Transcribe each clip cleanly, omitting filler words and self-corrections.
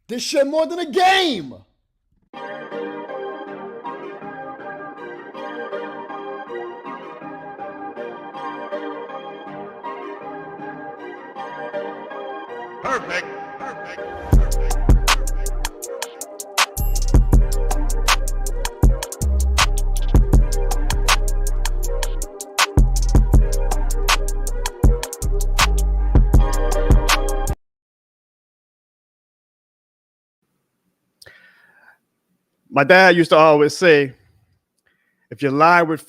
This shit more than a game. Perfect. Perfect. My dad used to always say, if you lie with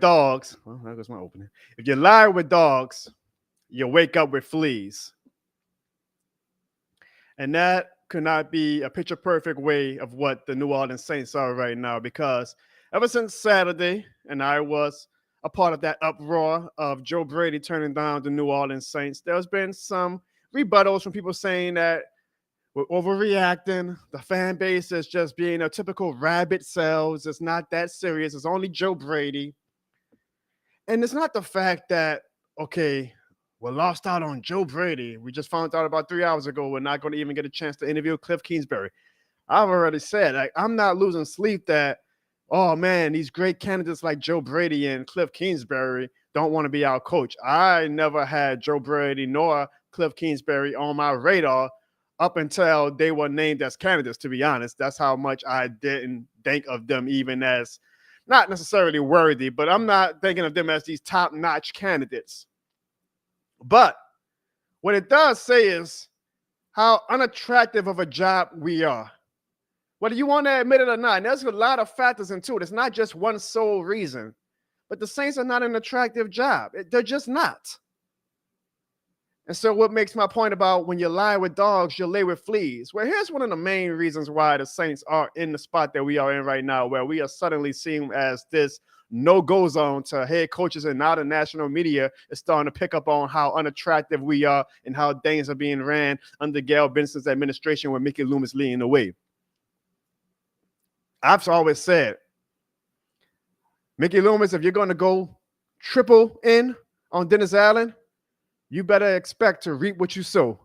dogs, well, that was my opening. If you lie with dogs, you wake up with fleas. And that could not be a picture perfect way of what the New Orleans Saints are right now, because ever since Saturday, and I was a part of that uproar of Joe Brady turning down the New Orleans Saints, there's been some rebuttals from people saying that we're overreacting. The fan base is just being a typical rabbit cells. It's not that serious. It's only Joe Brady. And it's not the fact that, okay, we're lost out on Joe Brady. We just found out about 3 hours ago we're not going to even get a chance to interview Cliff Kingsbury. I've already said, like, I'm not losing sleep that, oh man, these great candidates like Joe Brady and Cliff Kingsbury don't want to be our coach. I never had Joe Brady nor Cliff Kingsbury on my radar up until they were named as candidates, to be honest. That's how much I didn't think of them even as not necessarily worthy, but I'm not thinking of them as these top-notch candidates. But what it does say is how unattractive of a job we are. Whether you want to admit it or not, and there's a lot of factors into it. It's not just one sole reason. But the Saints are not an attractive job. They're just not. And so what makes my point about when you lie with dogs, you lay with fleas? Well, here's one of the main reasons why the Saints are in the spot that we are in right now, where we are suddenly seen as this no-go zone to head coaches, and now the national media is starting to pick up on how unattractive we are and how things are being ran under Gail Benson's administration with Mickey Loomis leading the way. I've always said, Mickey Loomis, if you're going to go triple in on Dennis Allen, you better expect to reap what you sow.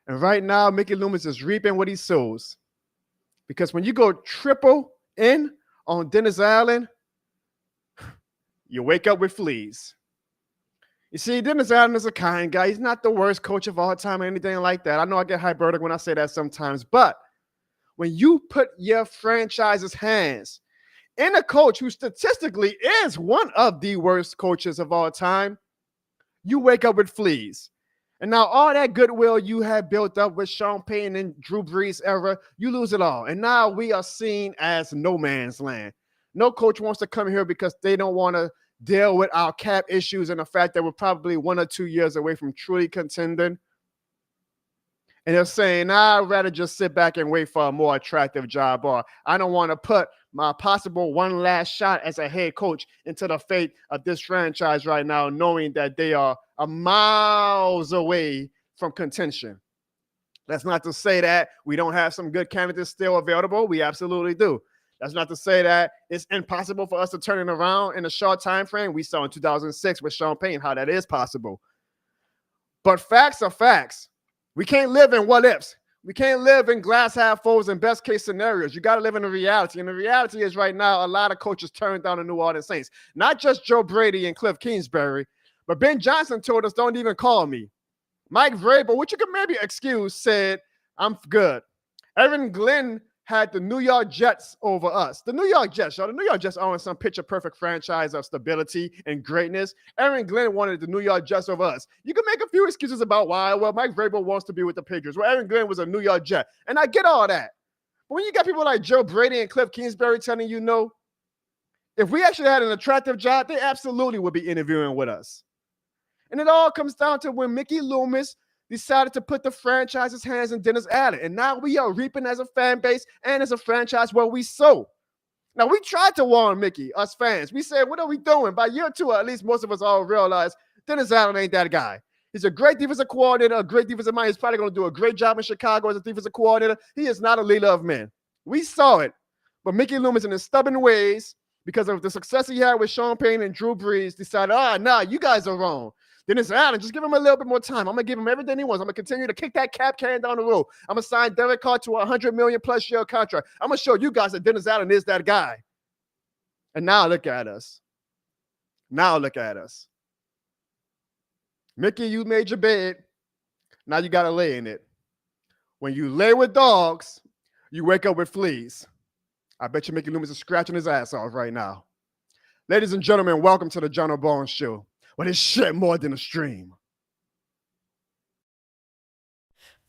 And right now, Mickey Loomis is reaping what he sows. Because when you go triple in on Dennis Allen, you wake up with fleas. You see, Dennis Allen is a kind guy. He's not the worst coach of all time or anything like that. I know I get hyperbolic when I say that sometimes. But when you put your franchise's hands in a coach who statistically is one of the worst coaches of all time, you wake up with fleas. And now all that goodwill you had built up with Sean Payton and Drew Brees era, you lose it all. And now we are seen as no man's land. No coach wants to come here because they don't want to deal with our cap issues and the fact that we're probably 1 or 2 years away from truly contending. And they're saying, I'd rather just sit back and wait for a more attractive job, or I don't want to put my possible one last shot as a head coach into the fate of this franchise right now, knowing that they are miles away from contention. That's not to say that we don't have some good candidates still available. We absolutely do. That's not to say that it's impossible for us to turn it around in a short time frame. We saw in 2006 with Sean Payton how that is possible. But facts are facts. We can't live in what ifs. We can't live in glass half fulls and best case scenarios. You got to live in the reality. And the reality is right now, a lot of coaches turned down the New Orleans Saints. Not just Joe Brady and Cliff Kingsbury, but Ben Johnson told us, don't even call me. Mike Vrabel, which you can maybe excuse, said, I'm good. Aaron Glenn had the New York Jets over us. The New York Jets, y'all. The New York Jets aren't some picture-perfect franchise of stability and greatness. Aaron Glenn wanted the New York Jets over us. You can make a few excuses about why. Well, Mike Vrabel wants to be with the Patriots. Well, Aaron Glenn was a New York Jet. And I get all that. But when you got people like Joe Brady and Cliff Kingsbury telling you no, if we actually had an attractive job, they absolutely would be interviewing with us. And it all comes down to when Mickey Loomis decided to put the franchise's hands in Dennis Allen. And now we are reaping as a fan base and as a franchise where we sow. Now, we tried to warn Mickey, us fans. We said, what are we doing? By year 2, at least most of us all realize Dennis Allen ain't that guy. He's a great defensive coordinator, a great defensive mind. He's probably going to do a great job in Chicago as a defensive coordinator. He is not a leader of men. We saw it. But Mickey Loomis, in his stubborn ways, because of the success he had with Sean Payton and Drew Brees, decided, nah, you guys are wrong. Dennis Allen, just give him a little bit more time. I'm going to give him everything he wants. I'm going to continue to kick that cap can down the road. I'm going to sign Derek Carr to a $100 million plus year contract. I'm going to show you guys that Dennis Allen is that guy. And now look at us. Now look at us. Mickey, you made your bed. Now you got to lay in it. When you lay with dogs, you wake up with fleas. I bet you Mickey Loomis is scratching his ass off right now. Ladies and gentlemen, welcome to the John Bones Show, where this shit more than a stream.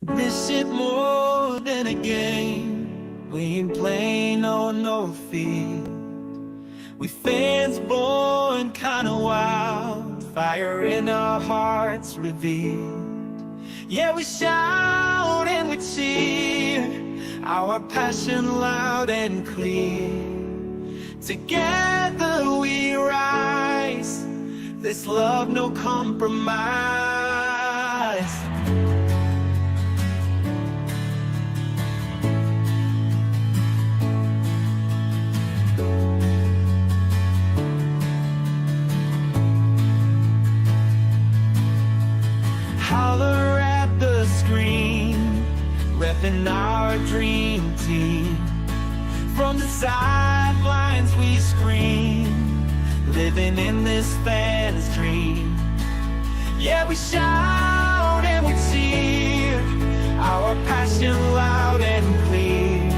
This shit more than a game. We ain't playing on no field. We fans born kinda wild, fire in our hearts revealed. Yeah, we shout and we cheer, our passion loud and clear. Together we rise, this love no compromise. Holler at the screen, repping our dream team. From the sidelines we scream, living in this fan's dream. Yeah, we shout and we cheer, our passion loud and clear.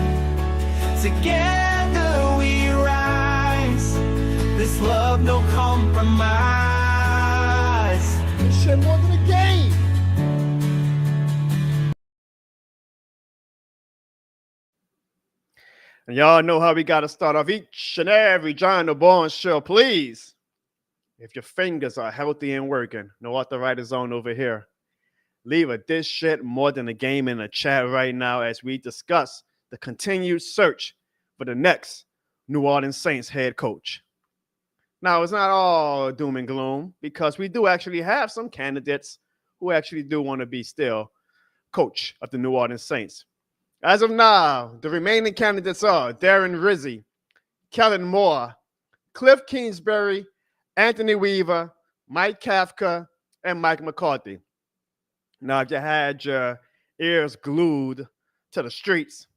Together we rise, this love no compromise. This shit more than a game. And y'all know how we got to start off each and every John Bones Show. Please, if your fingers are healthy and working, no arthritis zone over here, leave a this shit more than a game in the chat right now as we discuss the continued search for the next New Orleans Saints head coach. Now, it's not all doom and gloom because we do actually have some candidates who actually do want to be still coach of the New Orleans Saints. As of now, the remaining candidates are Darren Rizzi, Kellen Moore, Cliff Kingsbury, Anthony Weaver, Mike Kafka, and Mike McCarthy. Now, if you had your ears glued to the streets,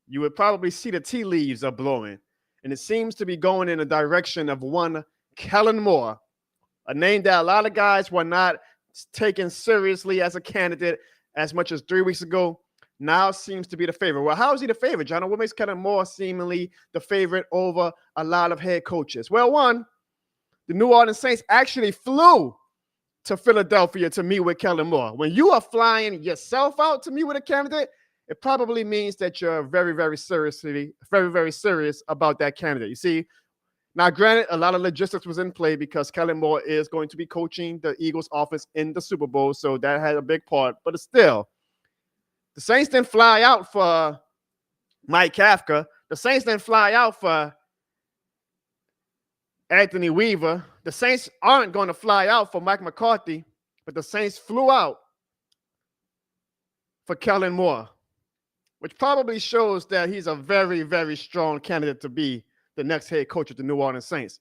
you would probably see the tea leaves are blowing, and it seems to be going in the direction of one Kellen Moore, a name that a lot of guys were not taken seriously as a candidate as much as 3 weeks ago. Now seems to be the favorite. Well, how is he the favorite, John? What makes Kellen Moore seemingly the favorite over a lot of head coaches? Well, one, the New Orleans Saints actually flew to Philadelphia to meet with Kellen Moore. When you are flying yourself out to meet with a candidate, it probably means that you're very, very serious about that candidate. You see, now granted, a lot of logistics was in play because Kellen Moore is going to be coaching the Eagles offense in the Super Bowl, so that had a big part, but it's still, the Saints didn't fly out for Mike Kafka. The Saints didn't fly out for Anthony Weaver. The Saints aren't going to fly out for Mike McCarthy, but the Saints flew out for Kellen Moore, which probably shows that he's a very, very strong candidate to be the next head coach of the New Orleans Saints.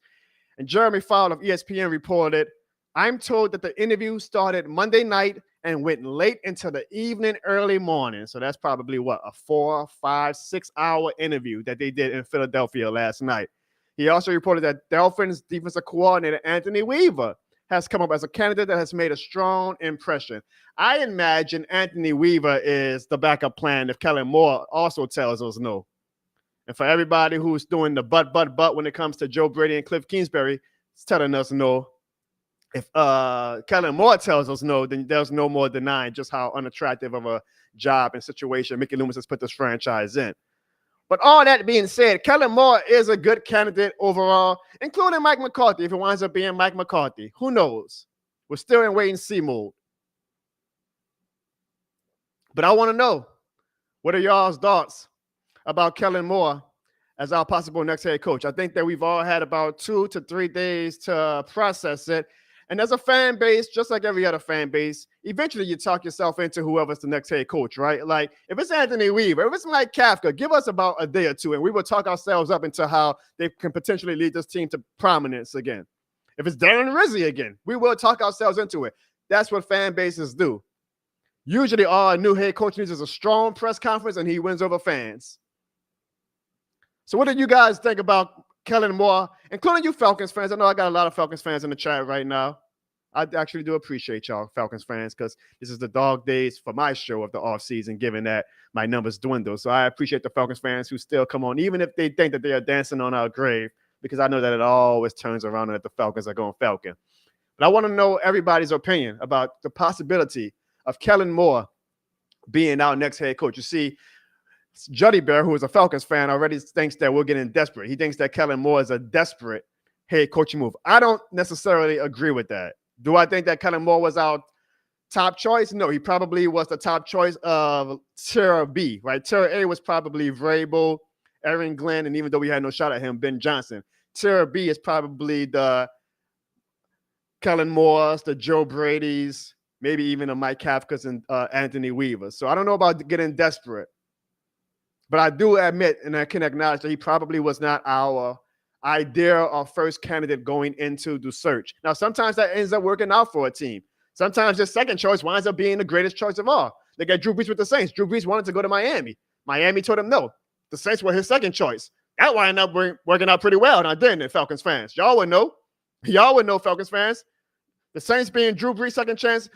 And Jeremy Fowler of ESPN reported, I'm told that the interview started Monday night and went late into the evening, early morning. So that's probably what, a 4, 5, 6 hour interview that they did in Philadelphia last night. He also reported that Dolphins defensive coordinator Anthony Weaver has come up as a candidate that has made a strong impression. I imagine Anthony Weaver is the backup plan if Kellen Moore also tells us no. And for everybody who's doing the but when it comes to Joe Brady and Cliff Kingsbury, it's telling us no. If Kellen Moore tells us no, then there's no more denying just how unattractive of a job and situation Mickey Loomis has put this franchise in. But all that being said, Kellen Moore is a good candidate overall, including Mike McCarthy, if it winds up being Mike McCarthy. Who knows? We're still in wait-and-see mode. But I want to know, what are y'all's thoughts about Kellen Moore as our possible next head coach? I think that we've all had about 2 to 3 days to process it. And as a fan base, just like every other fan base, eventually you talk yourself into whoever's the next head coach, right? Like if it's Anthony Weaver, if it's Mike Kafka, give us about a day or two and we will talk ourselves up into how they can potentially lead this team to prominence again. If it's Darren Rizzi again, we will talk ourselves into it. That's what fan bases do. Usually all a new head coach needs is a strong press conference and he wins over fans. So what do you guys think about Kellen Moore, including you Falcons fans? I know I got a lot of Falcons fans in the chat right now. I actually do appreciate y'all Falcons fans because this is the dog days for my show of the offseason, given that my numbers dwindle. So I appreciate the Falcons fans who still come on, even if they think that they are dancing on our grave, because I know that it always turns around and that the Falcons are going Falcon. But I want to know everybody's opinion about the possibility of Kellen Moore being our next head coach. You see, Juddy Bear, who is a Falcons fan, already thinks that we're getting desperate. He thinks that Kellen Moore is a desperate head coaching move. I don't necessarily agree with that. Do I think that Kellen Moore was our top choice? No, he probably was the top choice of tier B, right? Tier A was probably Vrabel, Aaron Glenn, and even though we had no shot at him, Ben Johnson. Tier B is probably the Kellen Moores, the Joe Brady's, maybe even a Mike Kafkas and Anthony Weaver. So I don't know about getting desperate. But I do admit, and I can acknowledge that he probably was not our idea or first candidate going into the search. Now, sometimes that ends up working out for a team. Sometimes the second choice winds up being the greatest choice of all. Look at Drew Brees with the Saints. Drew Brees wanted to go to Miami. Miami told him no. The Saints were his second choice. That wound up working out pretty well, now didn't it, Falcons fans? Y'all would know. Y'all would know, Falcons fans. The Saints being Drew Brees'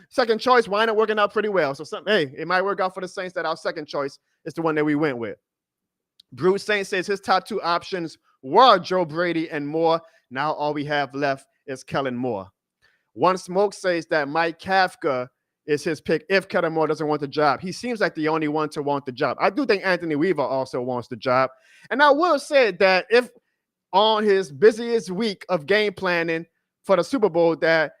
second choice wind up working out pretty well. So, hey, it might work out for the Saints that our second choice is the one that we went with. Bruce Saint says his top two options were Joe Brady and Moore. Now all we have left is Kellen Moore. One Smoke says that Mike Kafka is his pick if Kellen Moore doesn't want the job. He seems like the only one to want the job. I do think Anthony Weaver also wants the job. And I will say that if on his busiest week of game planning for the Super Bowl that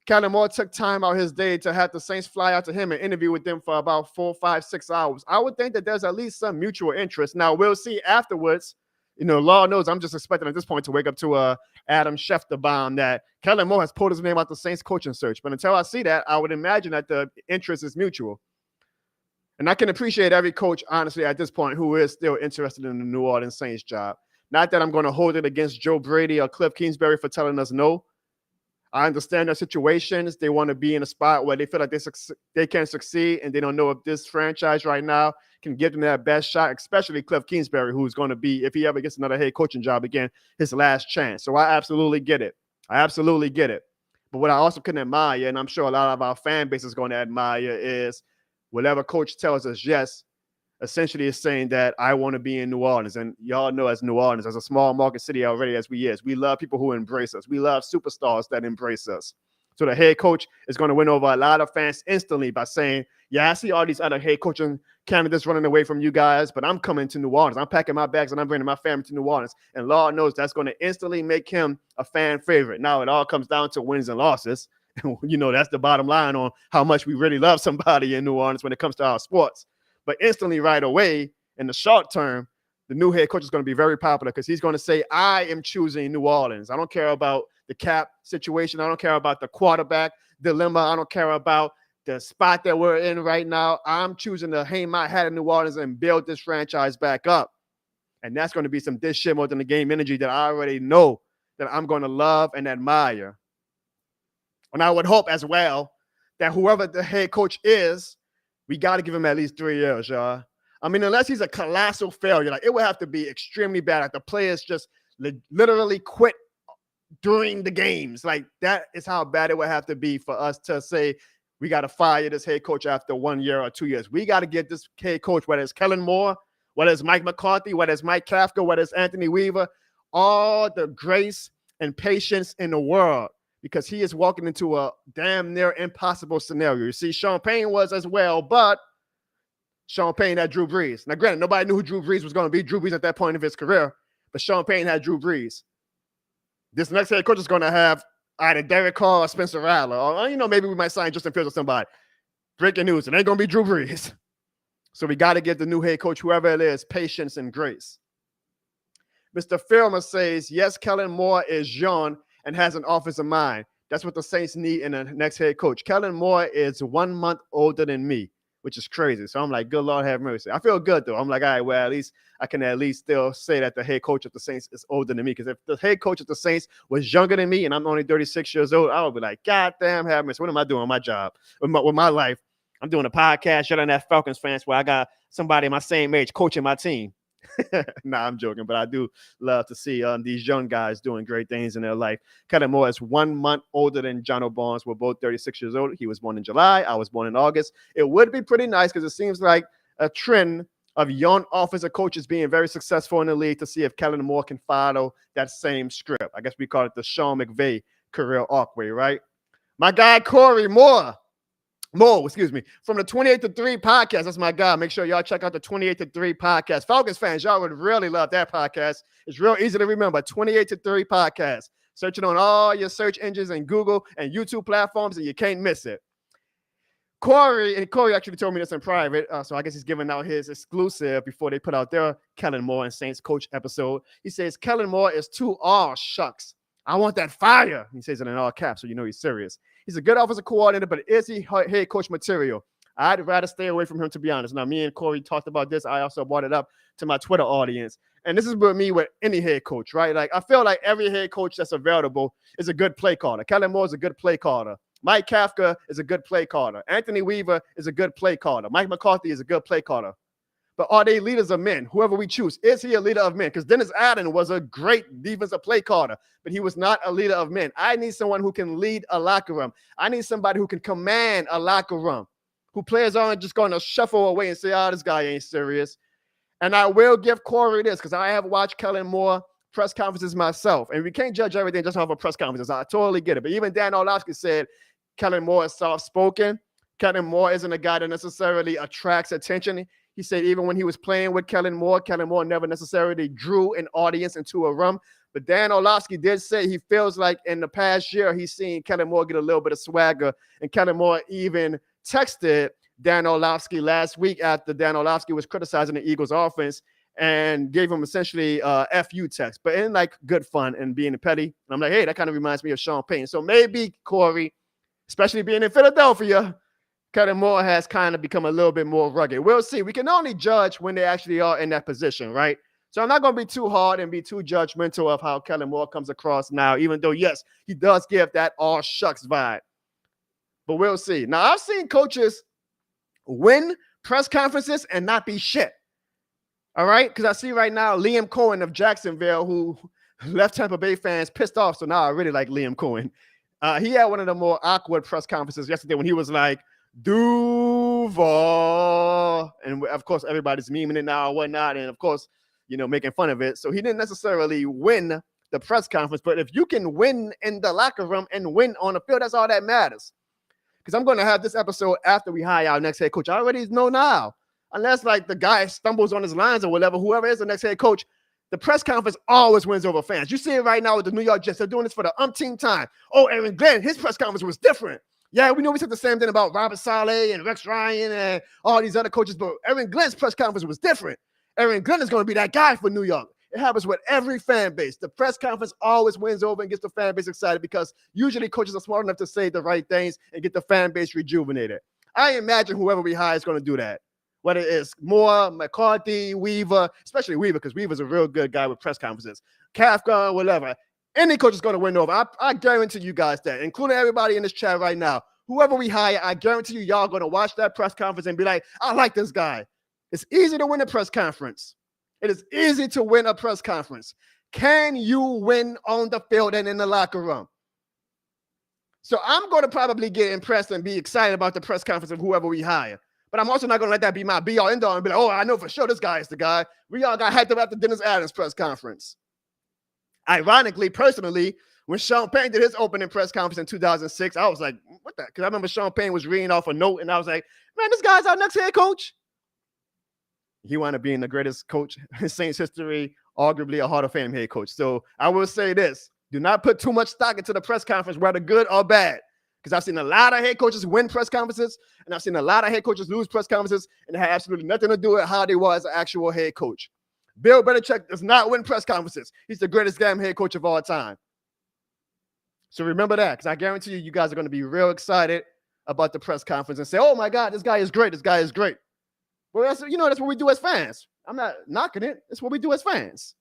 Kellen Moore took time out his day to have the Saints fly out to him and interview with them for about 4, 5, 6 hours, I would think that there's at least some mutual interest. Now, we'll see afterwards. You know, Lord knows I'm just expecting at this point to wake up to a Adam Schefter bomb that Kellen Moore has pulled his name out the Saints coaching search. But until I see that, I would imagine that the interest is mutual. And I can appreciate every coach, honestly, at this point who is still interested in the New Orleans Saints job. Not that I'm going to hold it against Joe Brady or Cliff Kingsbury for telling us no. I understand their situations. They want to be in a spot where they feel like they can succeed, and they don't know if this franchise right now can give them that best shot, especially Cliff Kingsbury, who's going to be, if he ever gets another head coaching job again, his last chance. So I absolutely get it. I absolutely get it. But what I also can admire, and I'm sure a lot of our fan base is going to admire, is whatever coach tells us yes, essentially is saying that I want to be in New Orleans. And y'all know as New Orleans, as a small market city already as we love people who embrace us. We love superstars that embrace us. So the head coach is going to win over a lot of fans instantly by saying, yeah, I see all these other head coaching candidates running away from you guys, but I'm coming to New Orleans. I'm packing my bags and I'm bringing my family to New Orleans. And Lord knows that's going to instantly make him a fan favorite. Now it all comes down to wins and losses. You know, that's the bottom line on how much we really love somebody in New Orleans when it comes to our sports. But instantly right away, in the short term, the new head coach is going to be very popular because he's going to say, I am choosing New Orleans. I don't care about the cap situation. I don't care about the quarterback dilemma. I don't care about the spot that we're in right now. I'm choosing to hang my hat in New Orleans and build this franchise back up. And that's going to be some this shit more than the game energy that I already know that I'm going to love and admire. And I would hope as well that whoever the head coach is, we got to give him at least 3 years, y'all. I mean, unless he's a colossal failure, like it would have to be extremely bad. Like the players just literally quit during the games. Like that is how bad it would have to be for us to say we got to fire this head coach after 1 year or 2 years. We got to get this head coach, whether it's Kellen Moore, whether it's Mike McCarthy, whether it's Mike Kafka, whether it's Anthony Weaver, all the grace and patience in the world, because he is walking into a damn near impossible scenario. You see, Sean Payne was as well, but Sean Payne had Drew Brees. Now, granted, nobody knew who Drew Brees was going to be. Drew Brees at that point of his career, but Sean Payne had Drew Brees. This next head coach is going to have either Derek Carr or Spencer Rattler, or, you know, maybe we might sign Justin Fields or somebody. Breaking news, it ain't going to be Drew Brees. So we got to give the new head coach, whoever it is, patience and grace. Mr. Filmer says, yes, Kellen Moore is young and has an offensive mind. That's what the Saints need in the next head coach. Kellen Moore is 1 month older than me. which is crazy. So I'm like, good Lord have mercy. I feel good though. I'm like, all right, well, at least I can still say that the head coach of the Saints is older than me. Because if the head coach of the Saints was younger than me and I'm only 36 years old, I would be like, God damn have mercy. What am I doing with my job, with my life? I'm doing a podcast, yelling at Falcons fans where I got somebody my same age coaching my team. Nah, I'm joking, but I do love to see these young guys doing great things in their life. Kellen Moore is 1 month older than John Barnes. We're both 36 years old. He was born in July. I was born in August. It would be pretty nice because it seems like a trend of young offensive coaches being very successful in the league to see if Kellen Moore can follow that same script. I guess we call it the Sean McVay career arc-way, right? My guy, Corey Moore, from the 28 to 3 podcast. That's my guy. Make sure y'all check out the 28 to 3 podcast. Falcons fans, y'all would really love that podcast. It's real easy to remember. 28 to 3 podcast. Search it on all your search engines and Google and YouTube platforms, and you can't miss it. Corey actually told me this in private, so I guess he's giving out his exclusive before they put out their Kellen Moore and Saints coach episode. He says, Kellen Moore is too shucks. I want that fire. He says it in all caps, so you know he's serious. He's a good offensive coordinator, but is he head coach material? I'd rather stay away from him, to be honest. Now, me and Corey talked about this. I also brought it up to my Twitter audience. And this is with me with any head coach, right? Like, I feel like every head coach that's available is a good play caller. Kellen Moore is a good play caller. Mike Kafka is a good play caller. Anthony Weaver is a good play caller. Mike McCarthy is a good play caller. But are they leaders of men? Whoever we choose, is he a leader of men? Because Dennis Allen was a great defensive play caller, but he was not a leader of men. I need someone who can lead a locker room. I need somebody who can command a locker room, who players aren't just going to shuffle away and say, this guy ain't serious. And I will give Corey this because I have watched Kellen Moore press conferences myself, and we can't judge everything just off of press conferences. I totally get it. But even Dan Orlovsky said Kellen Moore is soft-spoken. Kellen Moore isn't a guy that necessarily attracts attention. He said even when he was playing with Kellen Moore never necessarily drew an audience into a room. But Dan Orlovsky did say he feels like in the past year he's seen Kellen Moore get a little bit of swagger. And Kellen Moore even texted Dan Orlovsky last week after Dan Orlovsky was criticizing the Eagles offense and gave him essentially FU text, but in like good fun and being petty. And I'm like, hey, that kind of reminds me of Sean Payton. So maybe Corey, especially being in Philadelphia, Kellen Moore has kind of become a little bit more rugged. We'll see. We can only judge when they actually are in that position, right? So I'm not going to be too hard and be too judgmental of how Kellen Moore comes across now, even though, yes, he does give that all shucks vibe. But we'll see. Now, I've seen coaches win press conferences and not be shit. All right? Because I see right now Liam Cohen of Jacksonville, who left Tampa Bay fans pissed off. So now I really like Liam Cohen. He had one of the more awkward press conferences yesterday when he was like, Duval, and of course everybody's memeing it now and whatnot, and of course, making fun of it. So he didn't necessarily win the press conference, but if you can win in the locker room and win on the field, that's all that matters. Because I'm going to have this episode after we hire our next head coach. I already know now, unless like the guy stumbles on his lines or whatever, whoever is the next head coach, the press conference always wins over fans. You see it right now with the New York Jets. They're doing this for the umpteenth time. Oh, Aaron Glenn, his press conference was different. Yeah, we know we said the same thing about Robert Saleh and Rex Ryan and all these other coaches, but Aaron Glenn's press conference was different. Aaron Glenn is going to be that guy for New York. It happens with every fan base. The press conference always wins over and gets the fan base excited because usually coaches are smart enough to say the right things and get the fan base rejuvenated. I imagine whoever we hire is going to do that, whether it's Moore, McCarthy, Weaver, especially Weaver, because Weaver's a real good guy with press conferences, Kafka, whatever. Any coach is going to win over. I guarantee you guys that, including everybody in this chat right now. Whoever we hire, I guarantee you, y'all going to watch that press conference and be like, I like this guy. It's easy to win a press conference. It is easy to win a press conference. Can you win on the field and in the locker room? So I'm going to probably get impressed and be excited about the press conference of whoever we hire. But I'm also not going to let that be my be-all, end-all and be like, oh, I know for sure this guy is the guy. We all got hyped up after Dennis Allen's press conference. Ironically, personally, when Sean Payton did his opening press conference in 2006, I was like, what the? Because I remember Sean Payton was reading off a note, and I was like, man, this guy's our next head coach. He wound up being the greatest coach in Saints history, arguably a Hall of Fame head coach. So I will say this. Do not put too much stock into the press conference, whether good or bad. Because I've seen a lot of head coaches win press conferences, and I've seen a lot of head coaches lose press conferences, and it had absolutely nothing to do with how they were as an actual head coach. Bill Belichick does not win press conferences. He's the greatest damn head coach of all time. So remember that, because I guarantee you guys are going to be real excited about the press conference and say, "Oh my God, this guy is great. This guy is great." Well, that's that's what we do as fans. I'm not knocking it. It's what we do as fans.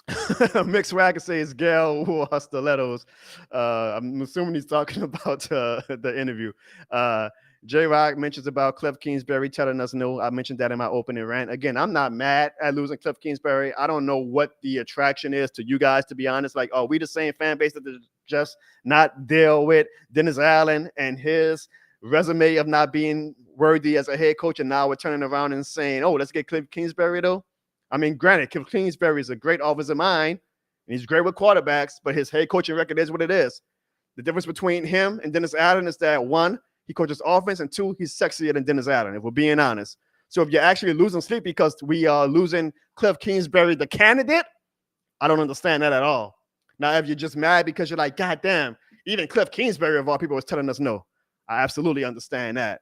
Mick Swagger says Gail wore her stilettos. I'm assuming he's talking about the interview. J-Rock mentions about Cliff Kingsbury telling us no. I mentioned that in my opening rant. Again, I'm not mad at losing Cliff Kingsbury. I don't know what the attraction is to you guys, to be honest. Like, are we the same fan base that just not deal with Dennis Allen and his resume of not being worthy as a head coach, and now we're turning around and saying, oh, let's get Cliff Kingsbury, though? I mean, granted, Cliff Kingsbury is a great offensive mind, and he's great with quarterbacks, but his head coaching record is what it is. The difference between him and Dennis Allen is that, one, he coaches offense, and two, he's sexier than Dennis Allen, if we're being honest. So if you're actually losing sleep because we are losing Cliff Kingsbury, the candidate, I don't understand that at all. Now, if you're just mad because you're like, God damn, even Cliff Kingsbury of all people was telling us no, I absolutely understand that.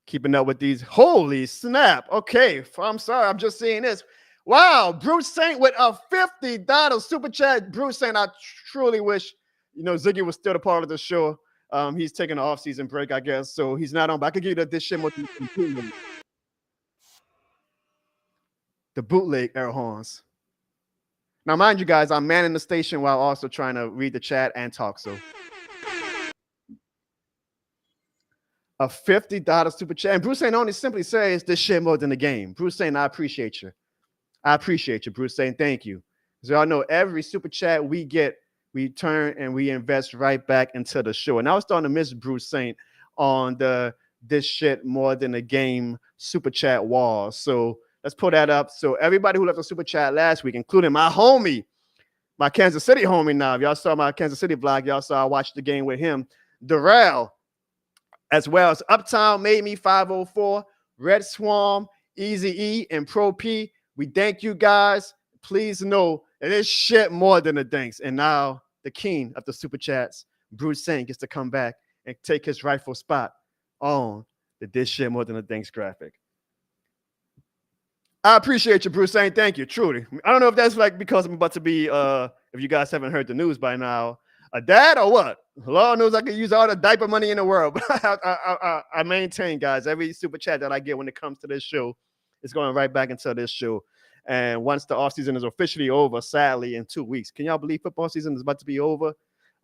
Keeping up with these. Holy snap. Okay, I'm sorry. I'm just seeing this. Wow, Bruce Saint with a $50 super chat. Bruce Saint, I truly wish, Ziggy was still a part of the show. He's taking an off-season break, I guess, so he's not on. But I could give you this shit more. The bootleg air horns. Now, mind you guys, I'm manning the station while also trying to read the chat and talk, so. A $50 super chat. And Bruce Saint only simply says this shit more than the game. Bruce Saint, I appreciate you. I appreciate you, Bruce Saint. Thank you. So y'all know every super chat we get, we turn and we invest right back into the show. And I was starting to miss Bruce Saint on the this shit more than a game super chat wall. So let's pull that up. So everybody who left a super chat last week, including my homie, my Kansas City homie now. If y'all saw my Kansas City vlog, y'all saw I watched the game with him. Darrell, as well as Uptown Made Me 504, Red Swarm, Easy E, and Pro P. We thank you guys. Please know that it's shit more than the thanks. And now the king of the super chats, Bruce Saint, gets to come back and take his rightful spot on the This Shit More Than the Thanks graphic. I appreciate you, Bruce Saint. Thank you, truly. I don't know if that's like because I'm about to be, if you guys haven't heard the news by now, a dad or what? Lord knows I could use all the diaper money in the world. But I maintain, guys, every super chat that I get when it comes to this show is going right back into this show. And once the offseason is officially over, sadly, in 2 weeks. Can y'all believe football season is about to be over?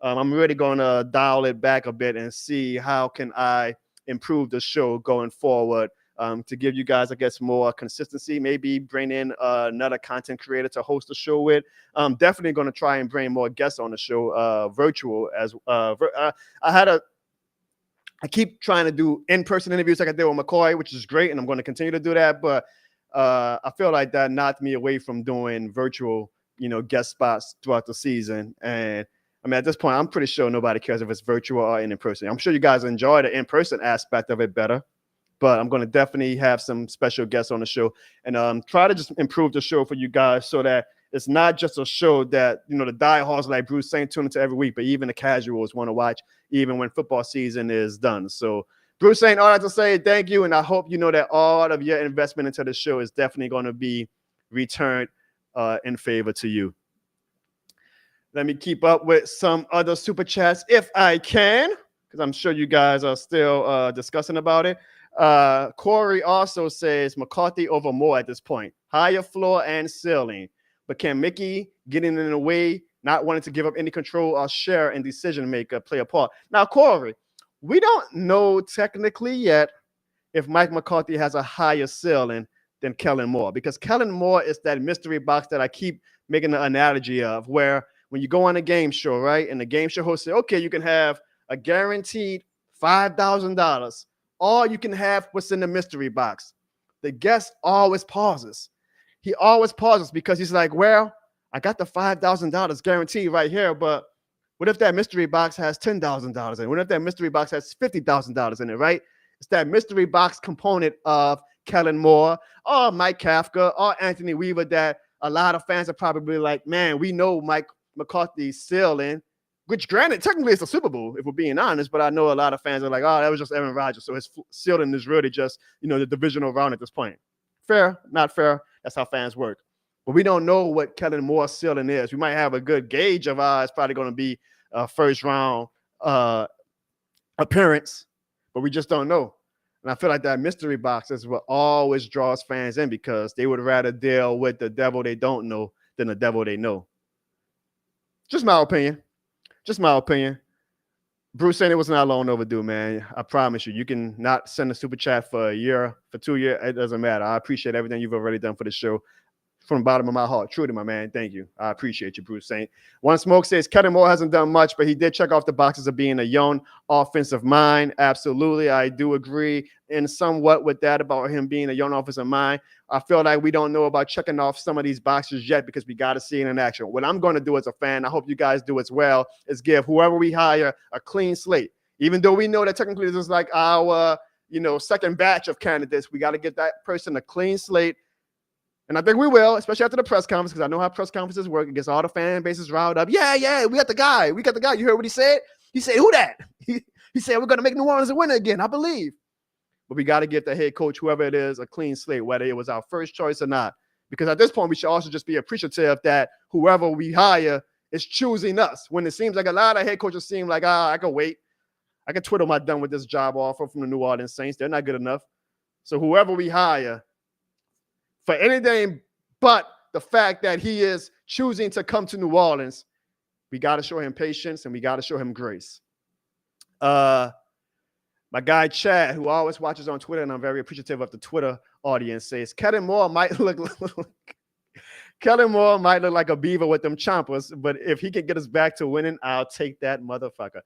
I'm really going to dial it back a bit and see how can I improve the show going forward to give you guys, I guess, more consistency. Maybe bring in another content creator to host the show with. I'm definitely going to try and bring more guests on the show, virtual as I keep trying to do in-person interviews like I did with McCoy, which is great, and I'm going to continue to do that. But I feel like that knocked me away from doing virtual, guest spots throughout the season. And I mean, at this point, I'm pretty sure nobody cares if it's virtual or in person. I'm sure you guys enjoy the in-person aspect of it better. But I'm going to definitely have some special guests on the show and try to just improve the show for you guys so that it's not just a show that, the diehards like Bruce Saint tune into every week, but even the casuals want to watch even when football season is done. So Bruce Saint, all I have to say, thank you. And I hope you know that all of your investment into the show is definitely going to be returned in favor to you. Let me keep up with some other super chats if I can, because I'm sure you guys are still discussing about it. Corey also says McCarthy over Moore at this point. Higher floor and ceiling. But can Mickey getting in the way, not wanting to give up any control or share in decision maker play a part? Now, Corey, we don't know technically yet if Mike McCarthy has a higher ceiling than Kellen Moore, because Kellen Moore is that mystery box that I keep making the analogy of, where when you go on a game show, right, and the game show host say, okay, you can have a guaranteed $5,000. Or you can have what's in the mystery box. The guest always pauses. He always pauses because he's like, well, I got the $5,000 guaranteed right here, but what if that mystery box has $10,000 in it? What if that mystery box has $50,000 in it, right? It's that mystery box component of Kellen Moore or Mike Kafka or Anthony Weaver that a lot of fans are probably like, man, we know Mike McCarthy's ceiling. Which, granted, technically it's a Super Bowl, if we're being honest, but I know a lot of fans are like, oh, that was just Aaron Rodgers. So his ceiling is really just, the divisional round at this point. Fair, not fair. That's how fans work. But we don't know what Kellen Moore's ceiling is. We might have a good gauge of it's probably going to be a first round appearance, but we just don't know. And I feel like that mystery box is what always draws fans in because they would rather deal with the devil they don't know than the devil they know. Just my opinion. Just my opinion. Bruce saying it was not long overdue, man. I promise you. You can not send a super chat for a year, for 2 years. It doesn't matter. I appreciate everything you've already done for the show. From the bottom of my heart. Truly, my man. Thank you. I appreciate you, Bruce Saint. One Smoke says, Kellen Moore hasn't done much, but he did check off the boxes of being a young offensive mind. Absolutely. I do agree in somewhat with that about him being a young offensive mind. I feel like we don't know about checking off some of these boxes yet because we got to see it in action. What I'm going to do as a fan, I hope you guys do as well, is give whoever we hire a clean slate. Even though we know that technically this is like our, second batch of candidates, we got to get that person a clean slate. And I think we will, especially after the press conference, because I know how press conferences work. It gets all the fan bases riled up. Yeah, we got the guy. You heard what he said? He said, who that? He said, we're going to make New Orleans a winner again, I believe. But we got to give the head coach, whoever it is, a clean slate, whether it was our first choice or not. Because at this point, we should also just be appreciative that whoever we hire is choosing us. When it seems like a lot of head coaches seem like, I can wait. I can twiddle my thumb with this job offer from the New Orleans Saints. They're not good enough. So whoever we hire, for anything but the fact that he is choosing to come to New Orleans, we got to show him patience and we got to show him grace. My guy Chad, who always watches on Twitter, and I'm very appreciative of the Twitter audience, says Kellen Moore might look like a beaver with them chompers, but if he can get us back to winning, I'll take that motherfucker.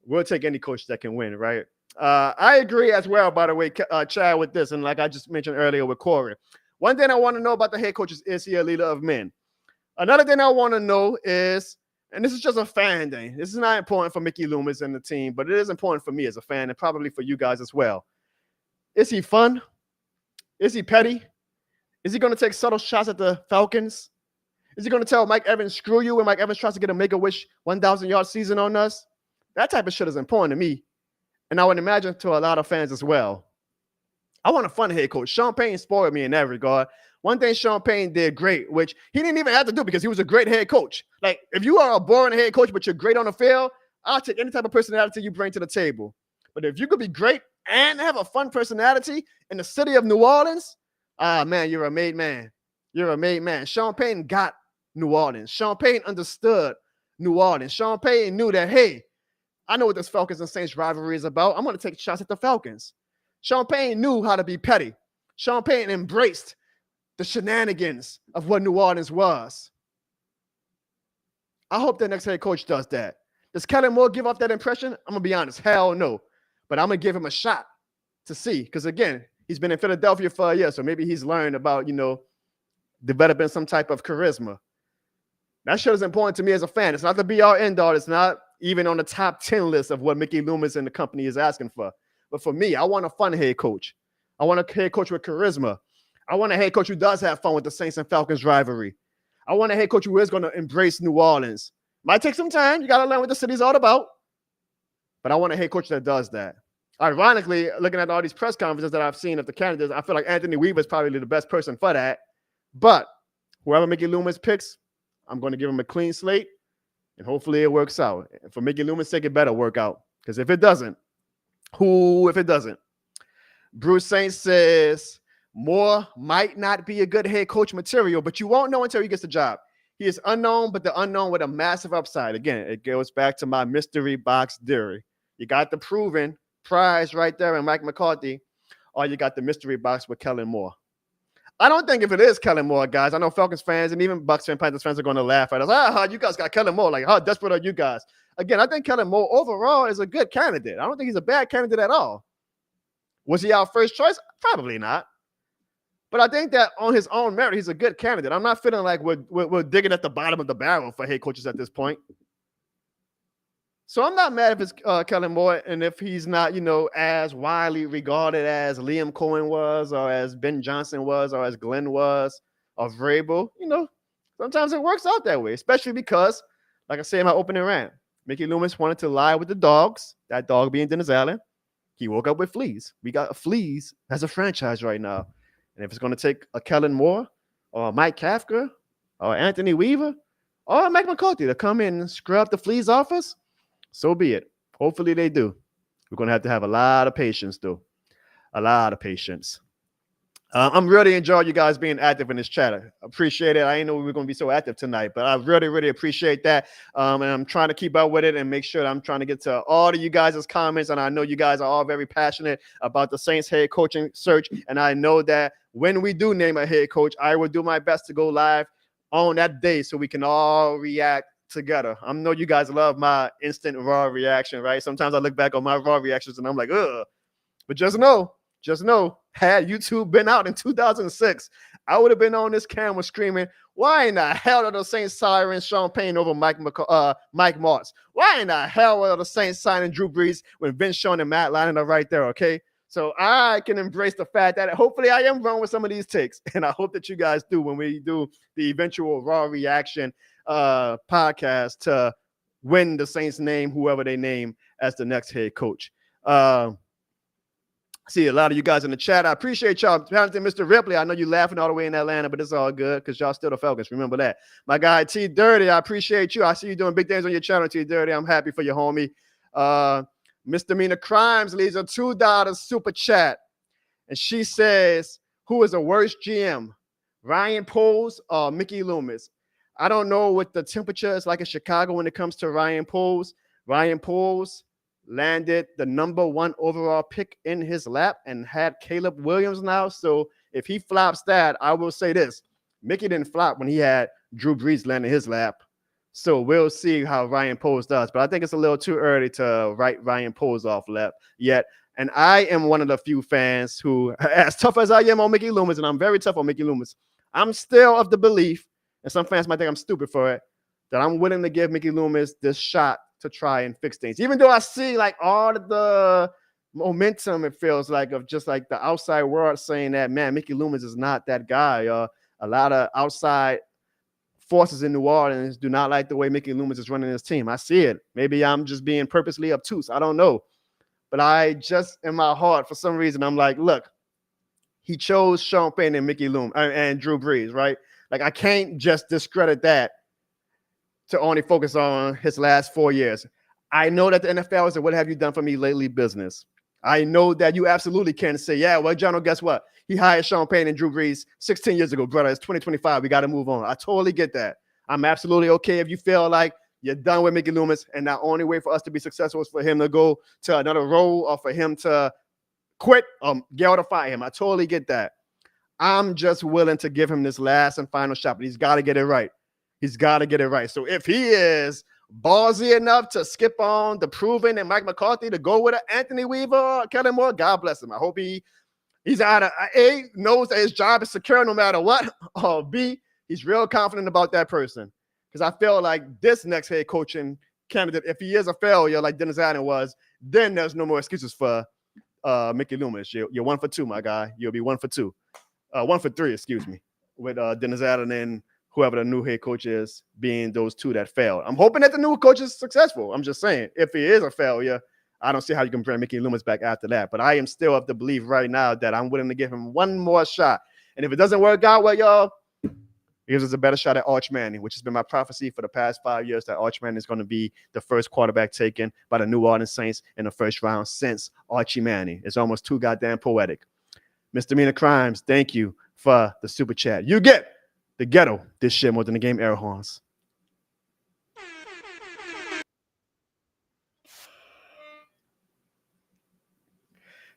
We'll take any coach that can win, right? I agree as well, by the way, Chad, with this, and like I just mentioned earlier with Corey. One thing I want to know about the head coach is he a leader of men? Another thing I want to know is, and this is just a fan thing. This is not important for Mickey Loomis and the team, but it is important for me as a fan and probably for you guys as well. Is he fun? Is he petty? Is he going to take subtle shots at the Falcons? Is he going to tell Mike Evans, screw you, when Mike Evans tries to get a Make-A-Wish 1,000-yard season on us? That type of shit is important to me. And I would imagine to a lot of fans as well. I want a fun head coach. Sean Payton spoiled me in that regard. One thing Sean Payton did great, which he didn't even have to do because he was a great head coach. Like, if you are a boring head coach, but you're great on the field, I'll take any type of personality you bring to the table. But if you could be great and have a fun personality in the city of New Orleans, man, you're a made man. You're a made man. Sean Payton got New Orleans. Sean Payton understood New Orleans. Sean Payton knew that, hey, I know what this Falcons and Saints rivalry is about. I'm going to take shots at the Falcons. Sean Payton knew how to be petty. Sean Payton embraced the shenanigans of what New Orleans was. I hope the next head coach does that. Does Kellen Moore give off that impression? I'm going to be honest. Hell no. But I'm going to give him a shot to see. Because, again, he's been in Philadelphia for a year, so maybe he's learned about, developing some type of charisma. That shit is important to me as a fan. It's not the be-all, end-all. It's not even on the top 10 list of what Mickey Loomis and the company is asking for. But for me, I want a fun head coach. I want a head coach with charisma. I want a head coach who does have fun with the Saints and Falcons rivalry. I want a head coach who is going to embrace New Orleans. Might take some time. You got to learn what the city's all about. But I want a head coach that does that. Ironically, looking at all these press conferences that I've seen of the candidates, I feel like Anthony Weaver is probably the best person for that. But whoever Mickey Loomis picks, I'm going to give him a clean slate, and hopefully it works out. And for Mickey Loomis' sake, it better work out. Because if it doesn't, if it doesn't? Bruce Saint says Moore might not be a good head coach material, but you won't know until he gets the job. He is unknown, but the unknown with a massive upside. Again, it goes back to my mystery box theory. You got the proven prize right there in Mike McCarthy, or you got the mystery box with Kellen Moore. I don't think if it is Kellen Moore, guys, I know Falcons fans and even Bucs and Panthers fans are going to laugh at us. You guys got Kellen Moore. Like, how desperate are you guys? Again, I think Kellen Moore overall is a good candidate. I don't think he's a bad candidate at all. Was he our first choice? Probably not. But I think that on his own merit, he's a good candidate. I'm not feeling like we're digging at the bottom of the barrel for head coaches at this point. So I'm not mad if it's Kellen Moore and if he's not, as widely regarded as Liam Cohen was or as Ben Johnson was or as Glenn was or Vrabel. Sometimes it works out that way, especially because, like I said in my opening rant, Mickey Loomis wanted to lie with the dogs, that dog being Dennis Allen. He woke up with fleas. We got fleas as a franchise right now. And if it's going to take a Kellen Moore or a Mike Kafka or Anthony Weaver or Mike McCarthy to come in and scrub the fleas off us, so be it. Hopefully they do. We're going to have a lot of patience, though. A lot of patience. I'm really enjoying you guys being active in this chat. I appreciate it. I didn't know we were going to be so active tonight, but I really, really appreciate that. And I'm trying to keep up with it and make sure that I'm trying to get to all of you guys' comments. And I know you guys are all very passionate about the Saints head coaching search. And I know that when we do name a head coach, I will do my best to go live on that day so we can all react together. I know you guys love my instant raw reaction, right? Sometimes I look back on my raw reactions and I'm like, ugh. But just know, had YouTube been out in 2006, I would have been on this camera screaming, why in the hell are the Saints signing Sean Payne over Mike Martz? Why in the hell are the Saints signing Drew Brees when Vince Sean and Matt Leinart are right there, okay? So I can embrace the fact that hopefully I am wrong with some of these takes, and I hope that you guys do when we do the eventual raw reaction podcast to when the Saints name whoever they name as the next head coach. See a lot of you guys in the chat. I appreciate y'all. Mr. Ripley, I know you're laughing all the way in Atlanta, but it's all good because y'all still the Falcons. Remember that. My guy, T Dirty, I appreciate you. I see you doing big things on your channel, T Dirty. I'm happy for you, homie. Misdemeanor Crimes leaves a $2 super chat. And she says, who is the worst GM, Ryan Poles or Mickey Loomis? I don't know what the temperature is like in Chicago when it comes to Ryan Poles. Ryan Poles landed the #1 overall pick in his lap and had Caleb Williams now. So if he flops that, I will say this. Mickey didn't flop when he had Drew Brees land in his lap. So we'll see how Ryan Poles does. But I think it's a little too early to write Ryan Poles off lap yet. And I am one of the few fans who, as tough as I am on Mickey Loomis, and I'm very tough on Mickey Loomis, I'm still of the belief, and some fans might think I'm stupid for it, that I'm willing to give Mickey Loomis this shot to try and fix things. Even though I see like all of the momentum, it feels like, of just like the outside world saying that, man, Mickey Loomis is not that guy. A lot of outside forces in New Orleans do not like the way Mickey Loomis is running his team. I see it. Maybe I'm just being purposely obtuse. I don't know. But I just, in my heart, for some reason, I'm like, look, he chose Sean Payne and Mickey Loomis and Drew Brees, right? Like, I can't just discredit that to only focus on his last 4 years. I know that the NFL is a what have you done for me lately business. I know that you absolutely can say, yeah, well, John, guess what? He hired Sean Payne and Drew Brees 16 years ago, brother. It's 2025. We got to move on. I totally get that. I'm absolutely okay if you feel like you're done with Mickey Loomis and the only way for us to be successful is for him to go to another role or for him to quit or get out or fire him. I totally get that. I'm just willing to give him this last and final shot, but he's got to get it right. He's got to get it right. So if he is ballsy enough to skip on the proven and Mike McCarthy to go with an Anthony Weaver or Kellen Moore, God bless him. I hope he's either A, knows that his job is secure no matter what, or B, he's real confident about that person. Because I feel like this next head coaching candidate, if he is a failure like Dennis Allen was, then there's no more excuses for Mickey Loomis. You're 1 for 2, my guy. You'll be 1 for 2. 1 for 3, excuse me, with Dennis Allen and whoever the new head coach is being those two that failed. I'm hoping that the new coach is successful. I'm just saying, if he is a failure, I don't see how you can bring Mickey Loomis back after that. But I am still of the belief right now that I'm willing to give him one more shot. And if it doesn't work out, well, y'all, it gives us a better shot at Arch Manning, which has been my prophecy for the past 5 years, that Arch Manning is going to be the first quarterback taken by the New Orleans Saints in the first round since Archie Manning. It's almost too goddamn poetic. Misdemeanor Crimes, thank you for the super chat. You get the ghetto, this shit more than the game air horns.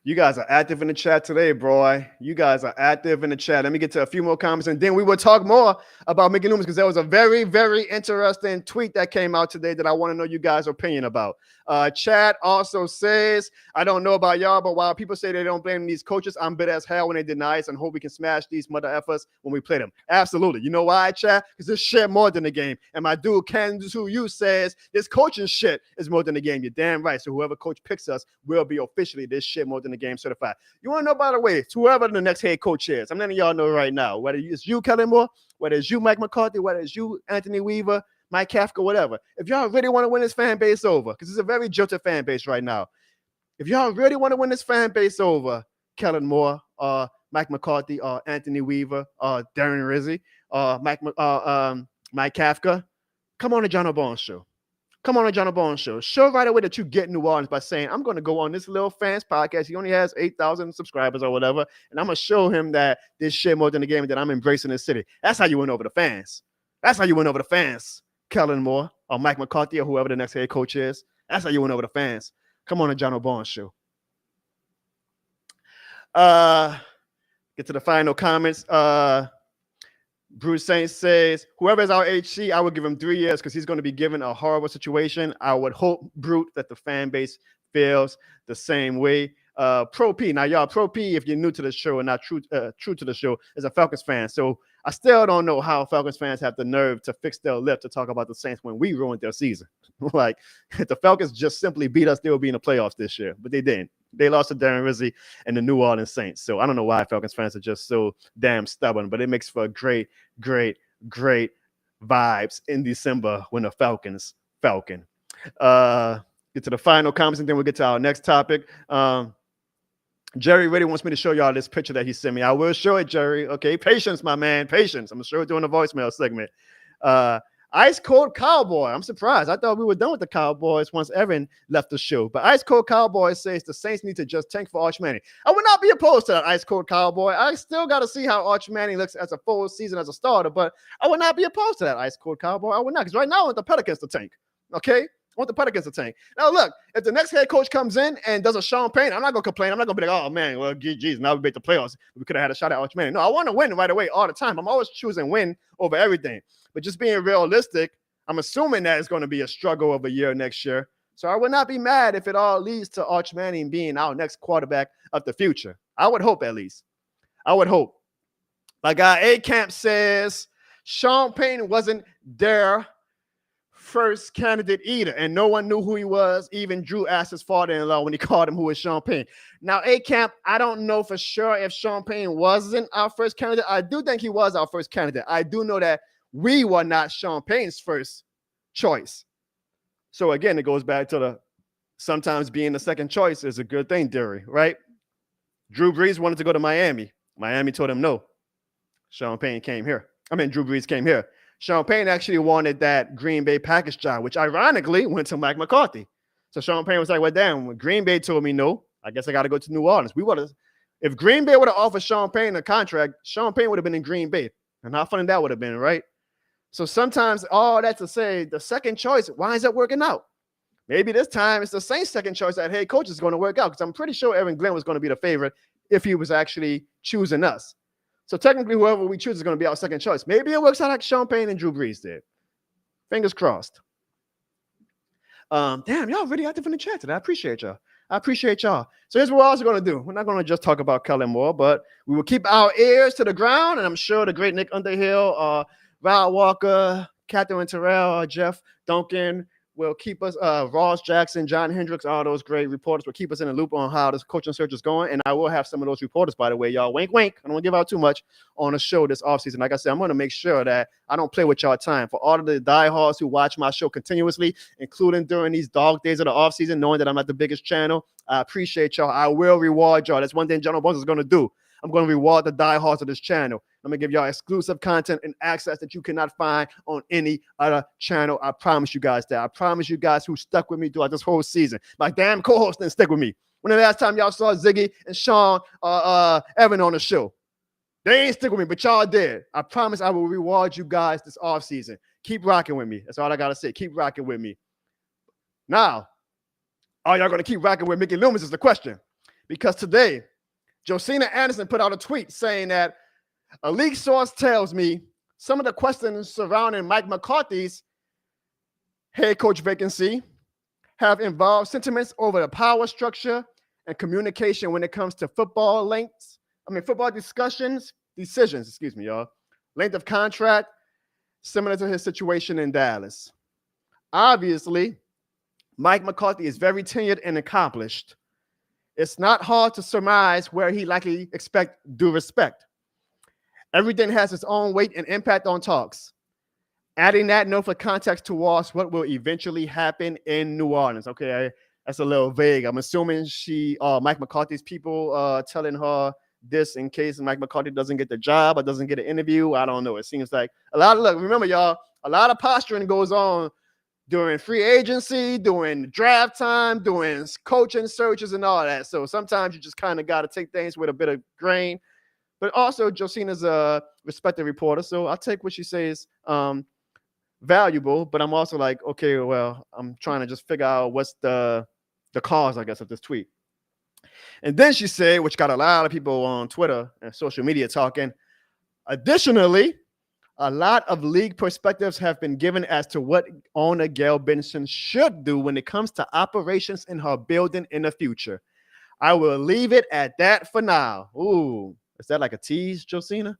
You guys are active in the chat today, bro. You guys are active in the chat. Let me get to a few more comments, and then we will talk more about Mickey Loomis, because there was a very, very interesting tweet that came out today that I want to know you guys' opinion about. Chat also says, I don't know about y'all, but while people say they don't blame these coaches, I'm bitter as hell when they deny us and hope we can smash these mother effers when we play them. Absolutely. You know why, chat? Because this shit more than the game. And my dude, Ken you says this coaching shit is more than the game. You're damn right. So whoever coach picks us will be officially this shit more than the game certified. You want to know, by the way, whoever the next head coach is, I'm letting y'all know right now, whether it's you, Kellen Moore, whether it's you, Mike McCarthy, whether it's you, Anthony Weaver, Mike Kafka, whatever. If y'all really want to win this fan base over, because it's a very jilted fan base right now. If y'all really want to win this fan base over, Kellen Moore, Mike McCarthy, Anthony Weaver, Darren Rizzi, Mike Kafka, come on the John O'Bourne show. Come on the John O'Bourne show. Show right away that you get New Orleans by saying, I'm going to go on this little fans podcast. He only has 8,000 subscribers or whatever. And I'm going to show him that this shit more than the game, that I'm embracing this city. That's how you win over the fans. That's how you win over the fans. Kellen Moore or Mike McCarthy or whoever the next head coach is. That's how you win over the fans. Come on the John O'Bourne show. Get to the final comments. Bruce Saint says, whoever is our HC, I would give him 3 years because he's going to be given a horrible situation. I would hope, Brute, that the fan base feels the same way. Pro P, now y'all, Pro P, if you're new to the show and not true to the show, is a Falcons fan. So I still don't know how Falcons fans have the nerve to fix their lip to talk about the Saints when we ruined their season. Like, if the Falcons just simply beat us, they would be in the playoffs this year, but they didn't. They lost to Darren Rizzi and the New Orleans Saints. So I don't know why Falcons fans are just so damn stubborn, but it makes for great vibes in December when the Falcons falcon. Get to the final comments, and then we'll get to our next topic. Jerry really wants me to show y'all this picture that he sent me. I will show it, Jerry. Okay, patience, my man, patience. I'm going to show it during the voicemail segment. Ice Cold Cowboy. I'm surprised. I thought we were done with the Cowboys once Evan left the show. But Ice Cold Cowboy says the Saints need to just tank for Arch Manning. I would not be opposed to that, Ice Cold Cowboy. I still got to see how Arch Manning looks as a full season as a starter, but I would not be opposed to that, Ice Cold Cowboy. I would not, because right now I want the Pelicans to tank. Okay? I want the Pelicans to tank. Now, look, if the next head coach comes in and does a Sean Payne, I'm not going to complain. I'm not going to be like, oh, man, well, geez, now we made the playoffs. We could have had a shot at Arch Manning. No, I want to win right away all the time. I'm always choosing win over everything. But just being realistic, I'm assuming that it's going to be a struggle of a year next year. So I would not be mad if it all leads to Arch Manning being our next quarterback of the future. I would hope, at least. I would hope. My guy A-Camp says Sean Payne wasn't their first candidate either, and no one knew who he was. Even Drew asked his father-in-law when he called him, who is Sean Payne. Now, A-Camp, I don't know for sure if Sean Payne wasn't our first candidate. I do think he was our first candidate. I do know that we were not Sean Payne's first choice. So again, it goes back to the sometimes being the second choice is a good thing theory, right? Drew Brees wanted to go to Miami. Miami told him no. Sean Payne came here. Drew Brees came here. Sean Payne actually wanted that Green Bay package job, which ironically went to Mike McCarthy. So Sean Payne was like, well, damn, when Green Bay told me no, I guess I got to go to New Orleans. If Green Bay would have offered Sean Payne a contract, Sean Payne would have been in Green Bay. And how funny that would have been, right? So sometimes all that to say, the second choice winds up working out. Maybe this time it's the same second choice that head coach is going to work out, because I'm pretty sure Evan Glenn was going to be the favorite if he was actually choosing us. So technically, whoever we choose is going to be our second choice. Maybe it works out like Sean Payne and Drew Brees did. Fingers crossed. Damn, y'all really active in the chat today. I appreciate y'all. So here's what we're also going to do. We're not going to just talk about Kellen Moore, but we will keep our ears to the ground, and I'm sure the great Nick Underhill, Val Walker, Catherine Terrell, Jeff Duncan will keep us, Ross Jackson, John Hendricks, all those great reporters will keep us in the loop on how this coaching search is going. And I will have some of those reporters, by the way, y'all. Wink, wink. I don't want to give out too much on the show this offseason. Like I said, I'm going to make sure that I don't play with y'all time. For all of the diehards who watch my show continuously, including during these dog days of the offseason, knowing that I'm not the biggest channel, I appreciate y'all. I will reward y'all. That's one thing John O'Bourne is going to do. I'm going to reward the diehards of this channel. I'm going to give y'all exclusive content and access that you cannot find on any other channel. I promise you guys that. I promise you guys who stuck with me throughout this whole season. My damn co-host didn't stick with me. When the last time y'all saw Ziggy and Sean Evan on the show? They ain't stick with me, but y'all did. I promise I will reward you guys this offseason. Keep rocking with me. That's all I got to say. Keep rocking with me. Now, are y'all going to keep rocking with Mickey Loomis is the question. Because today, Josina Anderson put out a tweet saying that a leak source tells me some of the questions surrounding Mike McCarthy's head coach vacancy have involved sentiments over the power structure and communication when it comes to football decisions, y'all. Length of contract, similar to his situation in Dallas. Obviously, Mike McCarthy is very tenured and accomplished. It's not hard to surmise where he likely expect due respect. Everything has its own weight and impact on talks. Adding that note for context towards what will eventually happen in New Orleans. Okay, that's a little vague. I'm assuming Mike McCarthy's people telling her this in case Mike McCarthy doesn't get the job or doesn't get an interview. I don't know. It seems like a lot of, look, remember, y'all, a lot of posturing goes on during free agency, during draft time, during coaching searches and all that. So sometimes you just kind of got to take things with a bit of grain. But also, Josina's a respected reporter, so I'll take what she says valuable. But I'm also like, okay, well, I'm trying to just figure out what's the cause, I guess, of this tweet. And then she said, which got a lot of people on Twitter and social media talking, additionally, a lot of league perspectives have been given as to what owner Gail Benson should do when it comes to operations in her building in the future. I will leave it at that for now. Ooh, is that like a tease, Josina?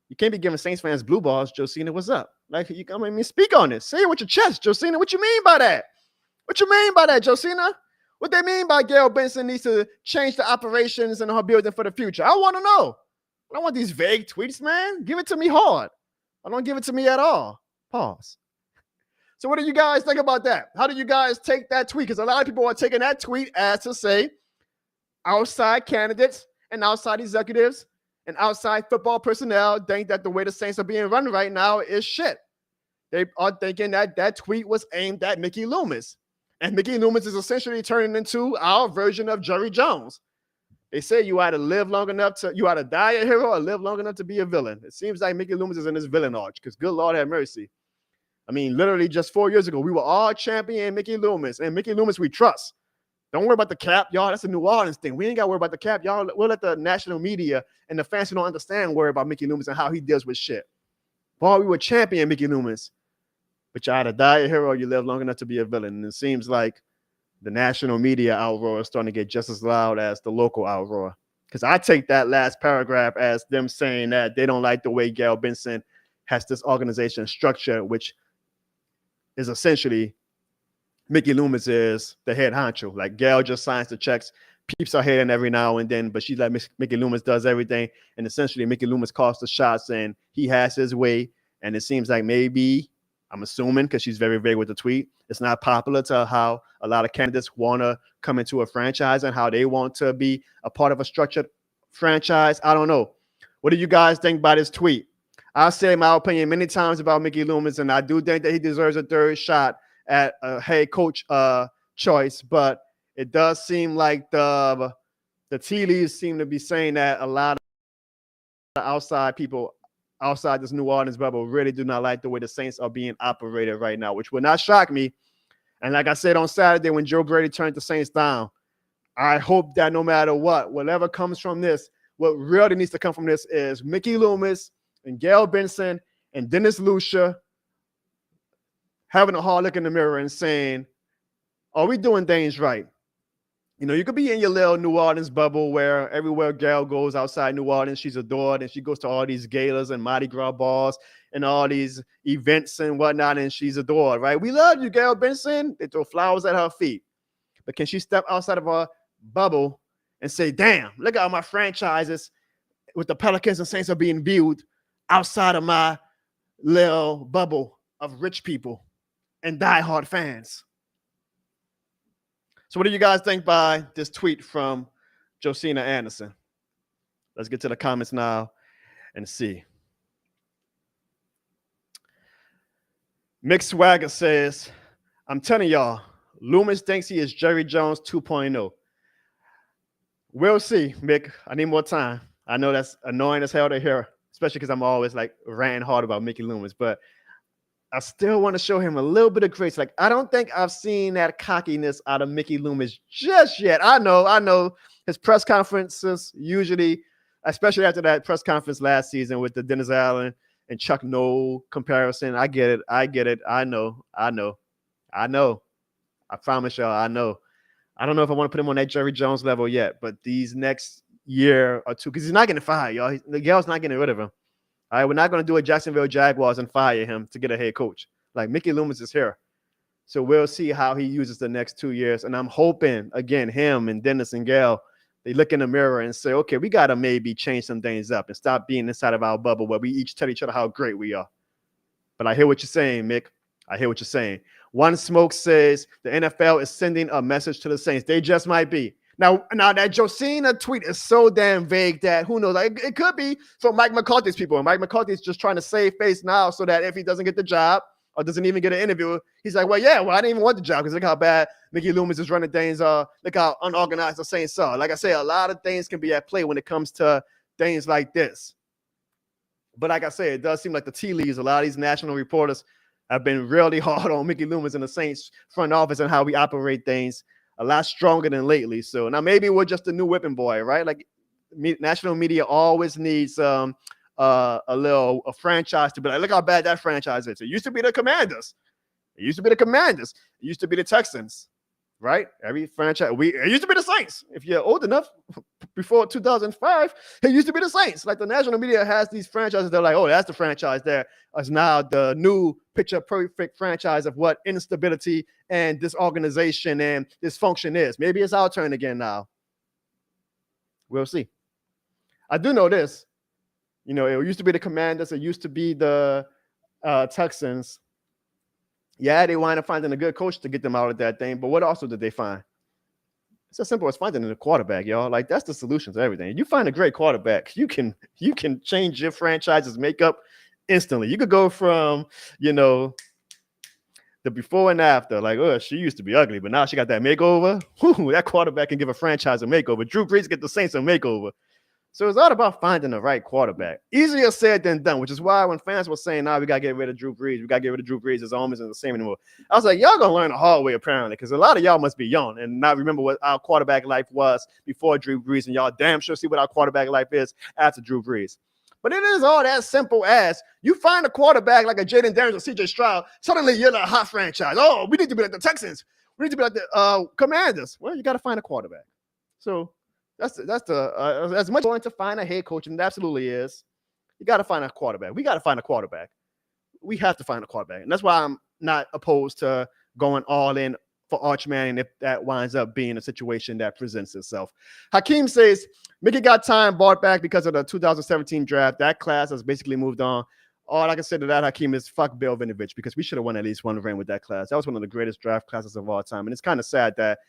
You can't be giving Saints fans blue balls, Josina. What's up? Like, you come and speak on this. Say it with your chest, Josina. What you mean by that? What you mean by that, Josina? What they mean by Gail Benson needs to change the operations in her building for the future? I want to know. I don't want these vague tweets, man. Give it to me hard. I don't give it to me at all. Pause. So what do you guys think about that? How do you guys take that tweet? Because a lot of people are taking that tweet as to say outside candidates and outside executives and outside football personnel think that the way the Saints are being run right now is shit. They are thinking that that tweet was aimed at Mickey Loomis. And Mickey Loomis is essentially turning into our version of Jerry Jones. They say you either live long enough to, you either die a hero or live long enough to be a villain. It seems like Mickey Loomis is in his villain arch because good Lord have mercy. I mean, literally just 4 years ago, we were all champion Mickey Loomis. And Mickey Loomis we trust. Don't worry about the cap, y'all. That's a New Orleans thing. We ain't got to worry about the cap, y'all. We'll let the national media and the fans who don't understand worry about Mickey Loomis and how he deals with shit. Boy, we were champion Mickey Loomis. But you either die a hero or you live long enough to be a villain. And it seems like the national media outroar is starting to get just as loud as the local outroar. Because I take that last paragraph as them saying that they don't like the way Gail Benson has this organization structured, which is essentially Mickey Loomis is the head honcho. Like Gail just signs the checks, peeps her head in every now and then, but she's like Mickey Loomis does everything. And essentially Mickey Loomis calls the shots and he has his way. And it seems like maybe, I'm assuming, because she's very vague with the tweet, it's not popular to how a lot of candidates want to come into a franchise and how they want to be a part of a structured franchise. I don't know. What do you guys think about this tweet? I've said my opinion many times about Mickey Loomis, and I do think that he deserves a third shot at a head coach choice, but it does seem like the tea leaves seem to be saying that a lot of outside people outside this New Orleans bubble really do not like the way the Saints are being operated right now, which would not shock me. And like I said on Saturday when Joe Brady turned the Saints down, I hope that no matter what, whatever comes from this, what really needs to come from this is Mickey Loomis and Gail Benson and Dennis Lucia having a hard look in the mirror and saying, are we doing things right? You know, you could be in your little New Orleans bubble where everywhere Gail goes outside New Orleans, she's adored, and she goes to all these galas and Mardi Gras balls and all these events and whatnot, and she's adored, right? We love you, Gail Benson. They throw flowers at her feet. But can she step outside of her bubble and say, damn, look at how my franchises with the Pelicans and Saints are being viewed outside of my little bubble of rich people and diehard fans? So what do you guys think by this tweet from Josina Anderson? Let's get to the comments now and see. Mick Swagger says, I'm telling y'all, Loomis thinks he is Jerry Jones 2.0. We'll see, Mick. I need more time. I know that's annoying as hell to hear, especially because I'm always like ranting hard about Mickey Loomis, but I still want to show him a little bit of grace. Like, I don't think I've seen that cockiness out of Mickey Loomis just yet. I know his press conferences usually, especially after that press conference last season with the Dennis Allen and Chuck Noll comparison. I get it. I know. I promise y'all, I know. I don't know if I want to put him on that Jerry Jones level yet, but these next year or two, because he's not getting fired, y'all. The Gal's not getting rid of him. All right, we're not going to do a Jacksonville Jaguars and fire him to get a head coach. Like, Mickey Loomis is here. So we'll see how he uses the next 2 years. And I'm hoping, again, him and Dennis and Gail, they look in the mirror and say, okay, we got to maybe change some things up and stop being inside of our bubble where we each tell each other how great we are. But I hear what you're saying, Mick. I hear what you're saying. One Smoke says the NFL is sending a message to the Saints. They just might be. Now that Josina tweet is so damn vague that who knows? Like, it could be from Mike McCarthy's people. And Mike McCarthy's just trying to save face now so that if he doesn't get the job or doesn't even get an interview, he's like, well, I didn't even want the job because look how bad Mickey Loomis is running things. Look how unorganized the Saints are. Like I say, a lot of things can be at play when it comes to things like this. But like I say, it does seem like the tea leaves. A lot of these national reporters have been really hard on Mickey Loomis and the Saints front office and how we operate things. A lot stronger than lately. So now maybe we're just a new whipping boy, right? Like national media always needs a franchise to be like, look how bad that franchise is. It used to be the Commanders. It used to be the Texans, right? Every franchise. It used to be the Saints. If you're old enough, before 2005, it used to be the Saints. Like the national media has these franchises. They're like, oh, that's the franchise there. Is now the new picture perfect franchise of what instability and disorganization and dysfunction is. Maybe it's our turn again now. We'll see. I do know this. It used to be the Commanders. It used to be the Texans. Yeah, they wind up finding a good coach to get them out of that thing. But what also did they find? It's as simple as finding a quarterback, y'all. Like, that's the solution to everything. You find a great quarterback, you can change your franchise's makeup instantly. You could go from, the before and after. Like, oh, she used to be ugly, but now she got that makeover. Whew, that quarterback can give a franchise a makeover. Drew Brees get the Saints a makeover. So it's all about finding the right quarterback. Easier said than done, which is why when fans were saying, we got to get rid of Drew Brees. We got to get rid of Drew Brees. His arm isn't the same anymore. I was like, y'all going to learn the hard way, apparently, because a lot of y'all must be young and not remember what our quarterback life was before Drew Brees, and y'all damn sure see what our quarterback life is after Drew Brees. But it is all that simple as you find a quarterback like a Jaden Daniels or C.J. Stroud, suddenly you're the hot franchise. Oh, we need to be like the Texans. We need to be like the Commanders. Well, you got to find a quarterback. So that's as much going to find a head coach, and it absolutely is. You got to find a quarterback. We got to find a quarterback. We have to find a quarterback, and that's why I'm not opposed to going all in for Arch Manning if that winds up being a situation that presents itself. Hakeem says Mickey got time bought back because of the 2017 draft. That class has basically moved on. All I can say to that, Hakeem, is fuck Bill Vinovich, because we should have won at least one ring with that class. That was one of the greatest draft classes of all time, and it's kind of sad that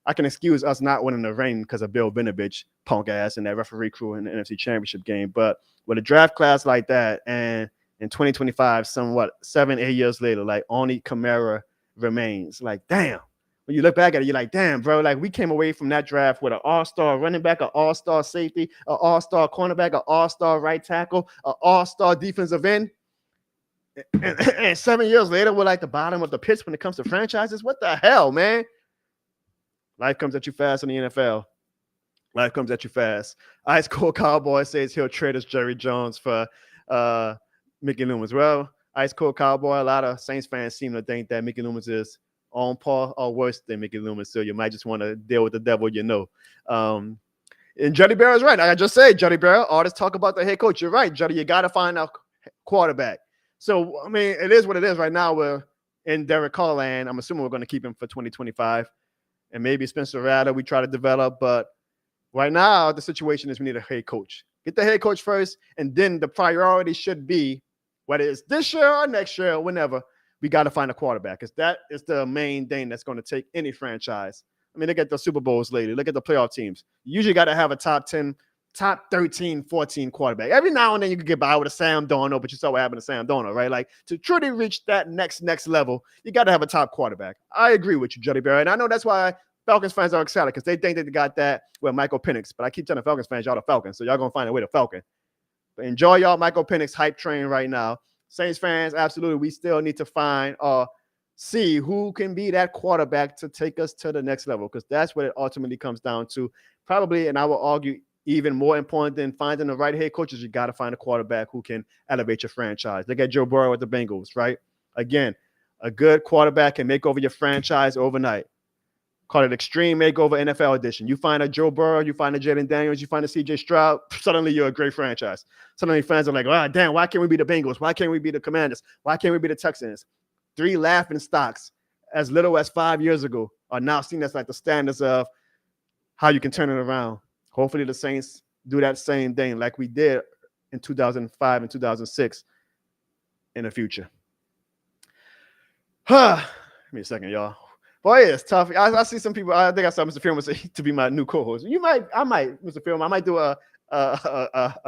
I can excuse us not winning the ring because of Bill Vinovich, punk ass, and that referee crew in the NFC Championship game. But with a draft class like that, and in 2025, 7-8 years later, like only Kamara remains. Like, damn. When you look back at it, you're like, damn, bro. Like, we came away from that draft with an all-star running back, an all-star safety, an all-star cornerback, an all-star right tackle, an all-star defensive end. And 7 years later, we're like the bottom of the pits when it comes to franchises. What the hell, man? Life comes at you fast in the NFL. Life comes at you fast. Ice Cold Cowboy says he'll trade us Jerry Jones for Mickey Loomis. Well, Ice Cold Cowboy, a lot of Saints fans seem to think that Mickey Loomis is on par or worse than Mickey Loomis, so you might just want to deal with the devil, And Juddy Barrett is right. Like I just said, Juddy Barrett, artists talk about the head coach. You're right, Juddy. You got to find a quarterback. So, I mean, it is what it is right now. We're in Derek Carr land. I'm assuming we're going to keep him for 2025. And maybe Spencer Rattler we try to develop. But right now, the situation is we need a head coach. Get the head coach first, and then the priority should be, whether it's this year or next year or whenever, we got to find a quarterback, because that is the main thing that's going to take any franchise. I mean, look at the Super Bowls lately. Look at the playoff teams. You usually got to have a top 10, top 13, 14 quarterback. Every now and then you can get by with a Sam Darnold, but you saw what happened to Sam Darnold, right? Like, to truly reach that next level, you got to have a top quarterback. I agree with you, Juddy Barrett. And I know that's why Falcons fans are excited, because they think they got that with Michael Penix. But I keep telling Falcons fans, y'all the Falcons, so y'all going to find a way to Falcon. But enjoy y'all Michael Penix hype train right now. Saints fans, absolutely, we still need to find or see who can be that quarterback to take us to the next level, because that's what it ultimately comes down to. Probably, and I will argue, even more important than finding the right head coaches, you got to find a quarterback who can elevate your franchise. Look at Joe Burrow with the Bengals, right? Again, a good quarterback can make over your franchise overnight. Call it extreme makeover NFL edition. You find a Joe Burrow, you find a Jaden Daniels, you find a C.J. Stroud, suddenly you're a great franchise. Suddenly fans are like, oh, damn, why can't we be the Bengals? Why can't we be the Commanders? Why can't we be the Texans? 3 laughing stocks as little as 5 years ago are now seen as like the standards of how you can turn it around. Hopefully the Saints do that same thing like we did in 2005 and 2006 in the future. Give me a second, y'all. Boy, it's tough. I see some people. I think I saw Mr. Film say to be my new co-host. I might, Mr. Film. I might do a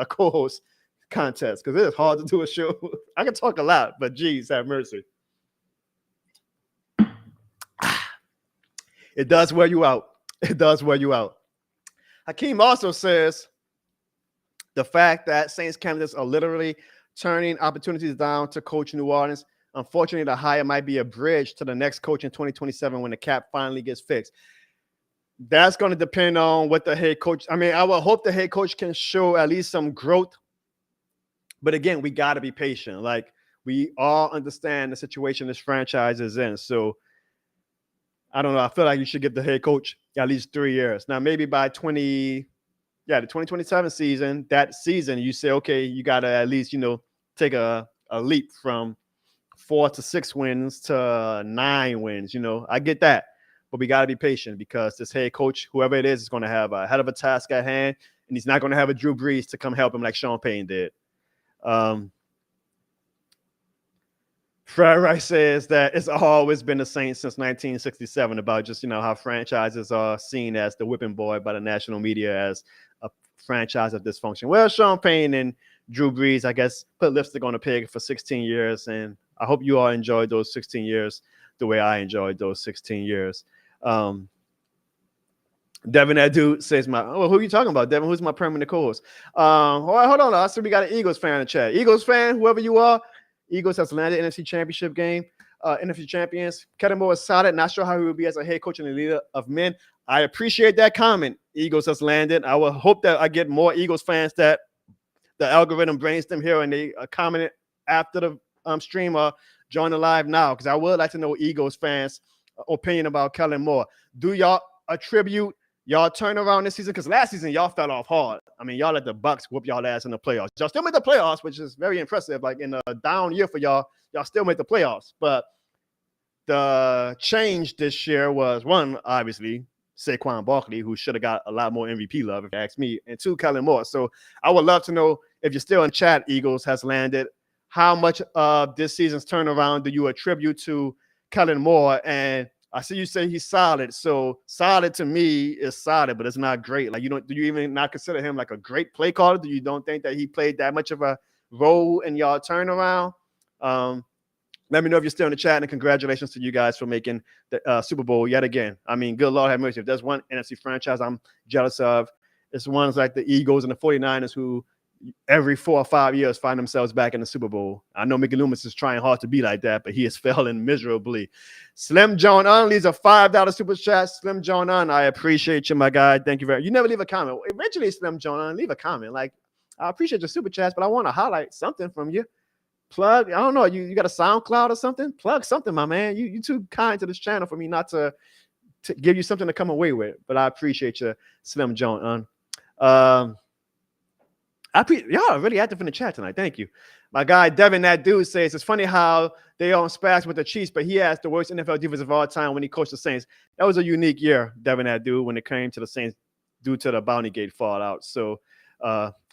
co-host contest because it is hard to do a show. I can talk a lot, but geez, have mercy. It does wear you out. It does wear you out. Hakeem also says the fact that Saints candidates are literally turning opportunities down to coach New Orleans. Unfortunately, the hire might be a bridge to the next coach in 2027 when the cap finally gets fixed. That's going to depend on what the head coach. I mean, I would hope the head coach can show at least some growth. But again, we got to be patient. Like, we all understand the situation this franchise is in. So I don't know. I feel like you should give the head coach at least 3 years. Now, maybe by the 2027 season, that season, you say, okay, you got to at least, take a leap from 4 to 6 wins to 9 wins. I get that. But we got to be patient because this head coach, whoever it is going to have a head of a task at hand, and he's not going to have a Drew Brees to come help him like Sean Payton did. Fred Rice says that it's always been the Saints since 1967 about just, how franchises are seen as the whipping boy by the national media as a franchise of dysfunction. Well, Sean Payton and Drew Brees, I guess, put lipstick on a pig for 16 years. And I hope you all enjoyed those 16 years the way I enjoyed those 16 years. Devin, that dude says, who are you talking about, Devin? Who's my permanent co-host? Hold on. I see we got an Eagles fan in the chat. Eagles fan, whoever you are, Eagles has landed NFC Championship game. NFC champions. Kellen Moore is solid. Not sure how he will be as a head coach and a leader of men. I appreciate that comment. Eagles has landed. I will hope that I get more Eagles fans that the algorithm brings them here and they comment after the stream or join the live now, because I would like to know Eagles fans' opinion about Kellen Moore. Do y'all attribute y'all turnaround this season? Because last season y'all fell off hard. I mean, y'all let the Bucs whoop y'all ass in the playoffs. Y'all still made the playoffs, which is very impressive. Like in a down year for y'all still made the playoffs. But the change this year was, one, obviously, Saquon Barkley, who should have got a lot more MVP love, if you ask me, and 2, Kellen Moore. So I would love to know, if you're still in chat, Eagles has landed, how much of this season's turnaround do you attribute to Kellen Moore? And I see you say he's solid. So solid to me is solid, but it's not great. Like, do you even not consider him like a great play caller? Do you don't think that he played that much of a role in y'all turnaround? Let me know if you're still in the chat, and congratulations to you guys for making the Super Bowl yet again. I mean, good Lord have mercy. If there's one NFC franchise I'm jealous of, it's ones like the Eagles and the 49ers who every 4 or 5 years find themselves back in the Super Bowl. I know Mickey Loomis is trying hard to be like that, but he is failing miserably. Slim John Un leaves a $5 super chat. Slim John Un, I appreciate you, my guy. Thank you very much. You never leave a comment. Eventually, Slim John Un, leave a comment. Like, I appreciate your super chats, but I want to highlight something from you. Plug, I don't know, you got a SoundCloud or something? Plug something, my man. You too kind to this channel for me not to give you something to come away with, but I appreciate you, Slim John Un. Y'all are really active in the chat tonight. Thank you. My guy, Devin, that dude, says it's funny how they on spats with the Chiefs, but he has the worst NFL defense of all time when he coached the Saints. That was a unique year, Devin, that dude, when it came to the Saints due to the Bounty Gate fallout. So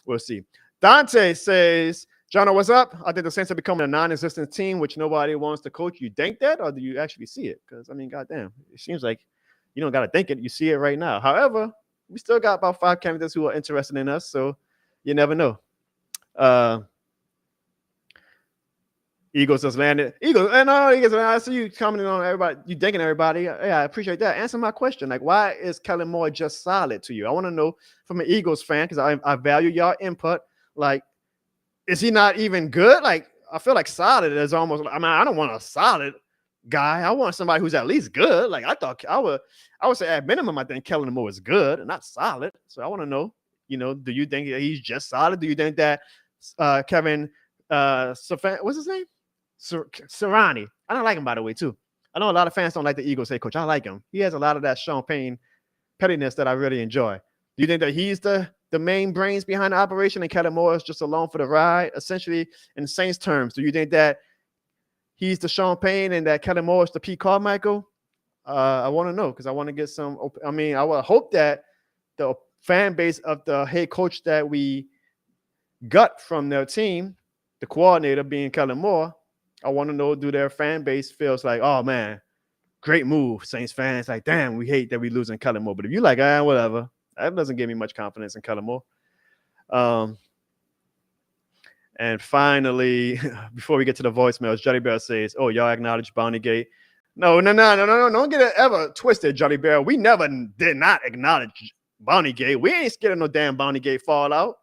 we'll see. Dante says, John, what's up? I think the Saints are becoming a non-existent team, which nobody wants to coach. You think that, or do you actually see it? Because, I mean, goddamn, it seems like you don't got to think it. You see it right now. However, we still got about 5 candidates who are interested in us, so you never know. Eagles has landed. Eagles, and I see you commenting on everybody. You thanking everybody. Yeah, I appreciate that. Answer my question. Like, why is Kellen Moore just solid to you? I want to know from an Eagles fan, because I value y'all input. Like, is he not even good? Like, I feel like solid is almost. I mean, I don't want a solid guy. I want somebody who's at least good. Like, I thought I would say at minimum, I think Kellen Moore is good and not solid. So I want to know. Do you think that he's just solid? Do you think that Kevin what's his name? Sirianni. I don't like him, by the way, too. I know a lot of fans don't like the Eagles head coach. I like him. He has a lot of that Sean Payton pettiness that I really enjoy. Do you think that he's the main brains behind the operation and Kellen Moore is just along for the ride? Essentially, in Saints terms, do you think that he's the Sean Payton and that Kellen Moore is the Pete Carmichael? I want to know, because I want to get some. I mean, I would hope that the fan base of the head coach that we got from their team, the coordinator being Kellen Moore, I want to know, do their fan base feels like, oh man, great move, Saints fans. Like, damn, we hate that we losing Kellen Moore. But if you like, whatever, that doesn't give me much confidence in Kellen Moore. And finally, before we get to the voicemails, Johnny Bear says, "Oh, y'all acknowledge Bountygate." No. Don't get it ever twisted, Johnny Bear. We never did not acknowledge Bountygate. We ain't scared of no damn Bountygate fallout.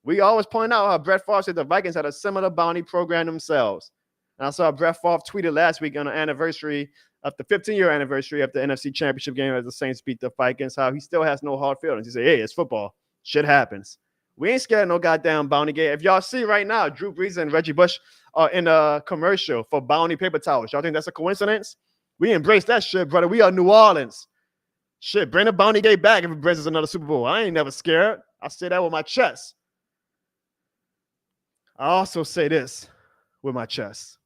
We always point out how Brett Favre said the Vikings had a similar bounty program themselves. And I saw Brett Favre tweeted last week on the anniversary of the 15-year anniversary of the NFC Championship game as the Saints beat the Vikings, how he still has no hard feelings. He said, "Hey, it's football. Shit happens." We ain't scared of no goddamn Bountygate. If y'all see right now, Drew Brees and Reggie Bush are in a commercial for Bounty paper towels. Y'all think that's a coincidence? We embrace that shit, brother. We are New Orleans. Shit, bring the Bountygate back if it brings us another Super Bowl. I ain't never scared. I say that with my chest. I also say this with my chest.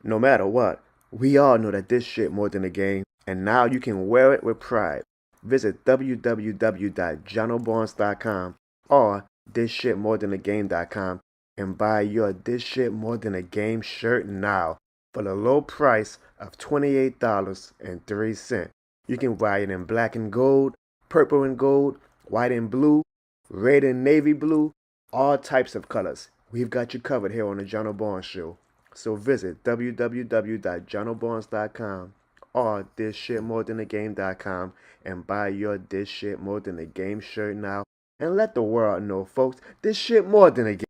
No matter what, we all know that this shit more than a game, and now you can wear it with pride. Visit www.jonobarnes.com or thisshitmorethanagame.com and buy your This Shit More Than a Game shirt now for the low price of $28.03. You can buy it in black and gold, purple and gold, white and blue, red and navy blue, all types of colors. We've got you covered here on the Jono Barnes Show. So visit www.jonobarnes.com or thisshitmorethanagame.com and buy your This Shit More Than a Game shirt now and let the world know, folks, this shit more than a game.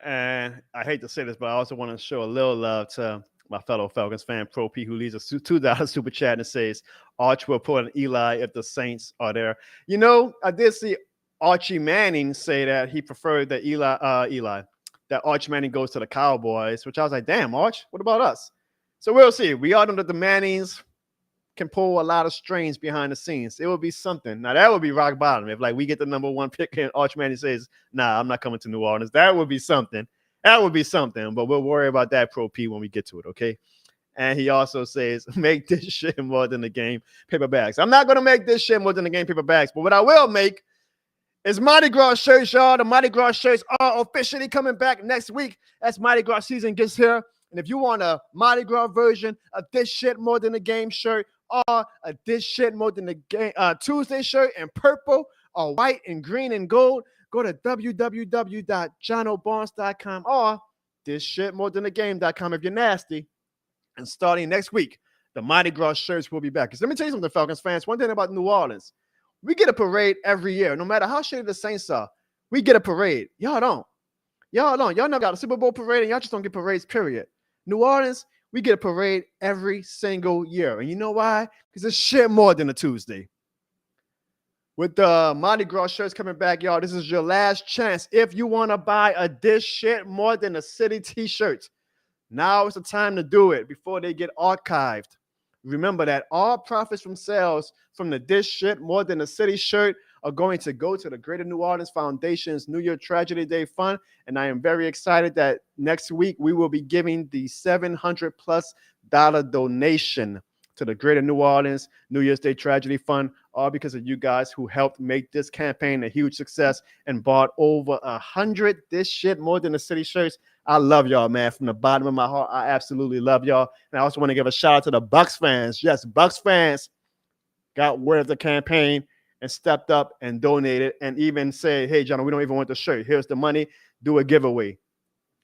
And I hate to say this, but I also want to show a little love to my fellow Falcons fan, Pro P, who leaves a $2 super chat and says, "Arch will put on Eli if the Saints are there." You know, I did see Archie Manning say that he preferred that that Arch Manning goes to the Cowboys, which I was like, damn, Arch, what about us? So we'll see. We all know that the Mannings can pull a lot of strings behind the scenes. It would be something. Now, that would be rock bottom. If, like, we get the number one pick and Arch Manning says, "Nah, I'm not coming to New Orleans." That would be something. That would be something. But we'll worry about that, Pro P, when we get to it, okay? And he also says, "Make this shit more than the game paper bags." I'm not going to make this shit more than the game paper bags. But what I will make is Mardi Gras shirts, y'all. The Mardi Gras shirts are officially coming back next week as Mardi Gras season gets here. And if you want a Mardi Gras version of This Shit More Than a Game shirt or a This Shit More Than a Game Tuesday shirt in purple or white and green and gold, go to www.jonobarnes.com or thisshitmorethanagame.com if you're nasty. And starting next week, the Mardi Gras shirts will be back. Because let me tell you something, Falcons fans. One thing about New Orleans. We get a parade every year. No matter how shitty the Saints are, we get a parade. Y'all don't. Y'all never got a Super Bowl parade, and y'all just don't get parades, period. New Orleans, we get a parade every single year. And you know why? Because it's shit more than a Tuesday. With the Mardi Gras shirts coming back, y'all, this is your last chance. If you want to buy a This Shit More Than a City t-shirt, now is the time to do it before they get archived. Remember that all profits from sales from the This Shit More Than a City shirt are going to go to the Greater New Orleans Foundation's New Year Tragedy Day Fund. And I am very excited that next week we will be giving the $700+ donation to the Greater New Orleans New Year's Day Tragedy Fund, all because of you guys who helped make this campaign a huge success and bought over 100 This Shit More Than a City shirts. I love y'all, man, from the bottom of my heart. I absolutely love y'all. And I also want to give a shout out to the Bucs fans. Yes, Bucs fans got word of the campaign and stepped up and donated and even said, "Hey, John, we don't even want the shirt. Here's the money. Do a giveaway,"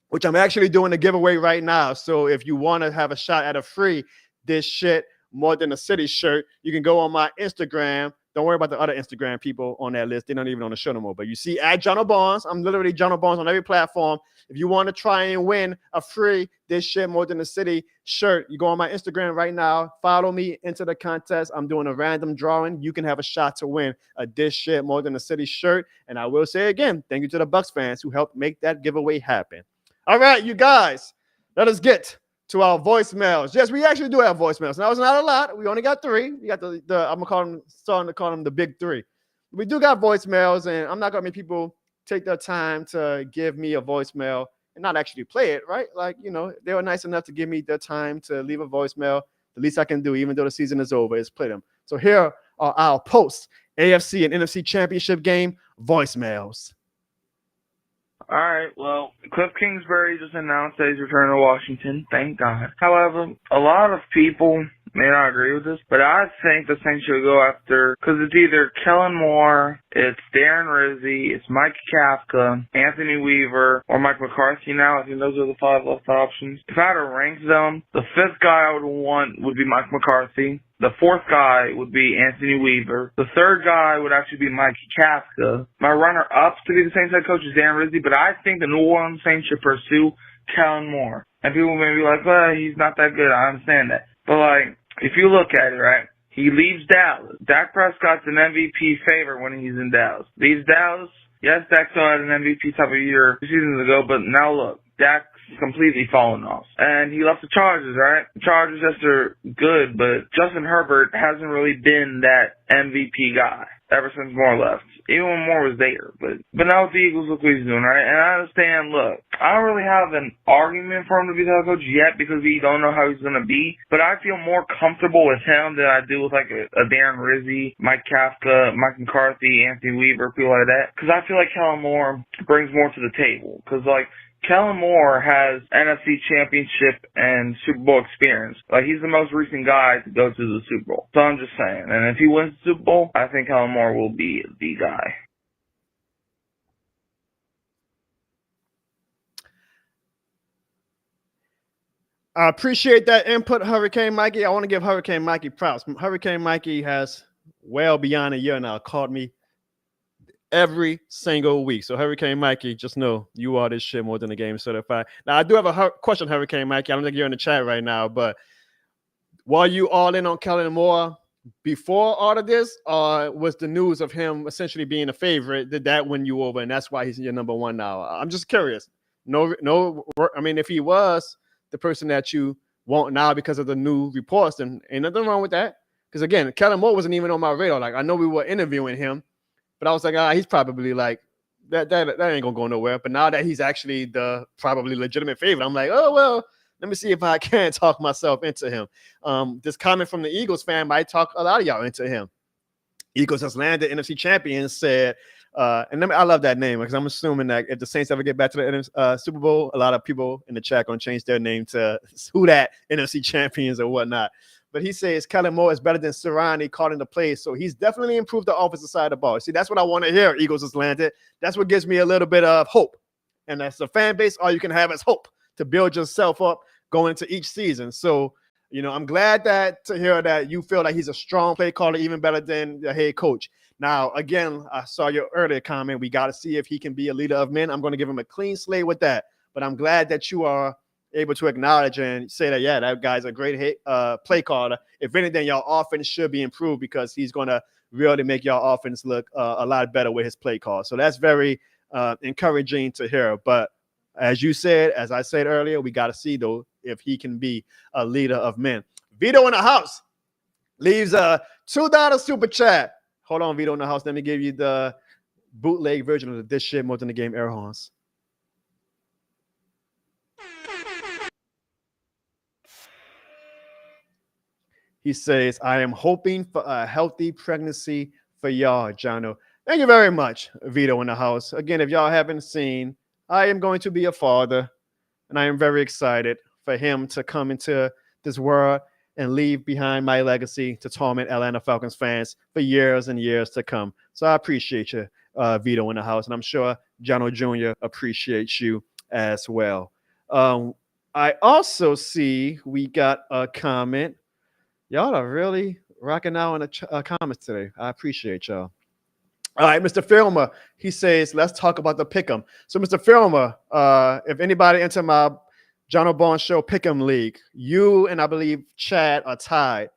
which I'm actually doing a giveaway right now. So if you want to have a shot at a free This Shit More Than a City shirt, you can go on my Instagram. Don't worry about the other Instagram people on that list. They're not even on the show no more. But you see at Jono Barnes. I'm literally Jono Barnes on every platform. If you want to try and win a free This Shit More Than a City shirt, you go on my Instagram right now. Follow me into the contest. I'm doing a random drawing. You can have a shot to win a This Shit More Than a City shirt. And I will say again, thank you to the Bucs fans who helped make that giveaway happen. All right, you guys, let us get to our voicemails. Yes, we actually do have voicemails. Now, it's not a lot. We only got 3. We got the I'm starting to call them the big 3. We do got voicemails, and I'm not going to make people take their time to give me a voicemail and not actually play it, right? Like, you know, they were nice enough to give me their time to leave a voicemail. The least I can do, even though the season is over, is play them. So here are our post AFC and NFC championship game voicemails. All right, well, Cliff Kingsbury just announced that he's returning to Washington. Thank God. However, a lot of people may not agree with this, but I think the Saints should go after, because it's either Kellen Moore, it's Darren Rizzi, it's Mike Kafka, Anthony Weaver, or Mike McCarthy now. I think those are the 5 left options. If I had to rank them, the 5th guy I would want would be Mike McCarthy. The 4th guy would be Anthony Weaver. The 3rd guy would actually be Mike Kafka. My runner-up to be the Saints head coach is Darren Rizzi, but I think the New Orleans Saints should pursue Kellen Moore. And people may be like, well, he's not that good. I understand that. But, like, if you look at it, right, he leaves Dallas. Dak Prescott's an MVP favorite when he's in Dallas. Leaves Dallas. Yes, Dak still had an MVP type of year 2 seasons ago, but now look, Dak's completely fallen off. And he left the Chargers, right? The Chargers, yes, they're good, but Justin Herbert hasn't really been that MVP guy ever since Moore left. Even when Moore was there. But now with the Eagles, look what he's doing, right? And I understand, look, I don't really have an argument for him to be the head coach yet because we don't know how he's going to be. But I feel more comfortable with him than I do with, like, a Darren Rizzi, Mike Kafka, Mike McCarthy, Anthony Weaver, people like that. Because I feel like Kellen Moore brings more to the table. Because, like, Kellen Moore has NFC Championship and Super Bowl experience. Like, he's the most recent guy to go to the Super Bowl. So I'm just saying. And if he wins the Super Bowl, I think Kellen Moore will be the guy. I appreciate that input, Hurricane Mikey. I want to give Hurricane Mikey props. Hurricane Mikey has well beyond a year now called me every single week. So Hurricane Mikey, just know you are this shit more than a game certified. Now, I do have a question, Hurricane Mikey. I don't think you're in the chat right now, but were you all in on Kellen Moore before all of this, or was the news of him essentially being a favorite, did that win you over, and that's why he's your number one now? I'm just curious. No, I mean, if he was the person that you want now because of the new reports, then ain't nothing wrong with that. Because again, Kellen Moore wasn't even on my radar. Like, I know we were interviewing him, but I was like, he's probably like, that ain't gonna go nowhere. But now that he's actually the probably legitimate favorite, I'm like, oh, well, let me see if I can talk myself into him. This comment from the Eagles fan might talk a lot of y'all into him. Eagles has landed NFC champions said, I love that name because I'm assuming that if the Saints ever get back to the Super Bowl, a lot of people in the chat gonna change their name to who that NFC champions or whatnot. But he says Kellen Moore is better than Sirianni calling the plays, so he's definitely improved the offensive side of the ball. See, that's what I want to hear. Eagles has landed. That's what gives me a little bit of hope. And as a fan base, all you can have is hope to build yourself up going into each season. So, I'm glad to hear that you feel like he's a strong play caller, even better than the head coach. Now, again, I saw your earlier comment. We got to see if he can be a leader of men. I'm going to give him a clean slate with that. But I'm glad that you are able to acknowledge and say that, yeah, that guy's a great play caller. If anything, your offense should be improved because he's going to really make your offense look a lot better with his play call. So that's very encouraging to hear. But as I said earlier, we got to see, though, if he can be a leader of men. Vito in the house leaves a $2 super chat. Hold on, Vito in the house. Let me give you the bootleg version of this shit more than the game air horns. He says, I am hoping for a healthy pregnancy for y'all, Jono. Thank you very much, Vito in the house. Again, if y'all haven't seen, I am going to be a father, and I am very excited for him to come into this world and leave behind my legacy to torment Atlanta Falcons fans for years and years to come. So I appreciate you, Vito in the house, and I'm sure Jono Jr. appreciates you as well. I also see we got a comment. Y'all are really rocking out in the comments today. I appreciate y'all. All right, Mr. Filmer, he says, let's talk about the pick'em. So, Mr. Filmer, if anybody enter my John O'Bone Show pick'em league, you and I believe Chad are tied.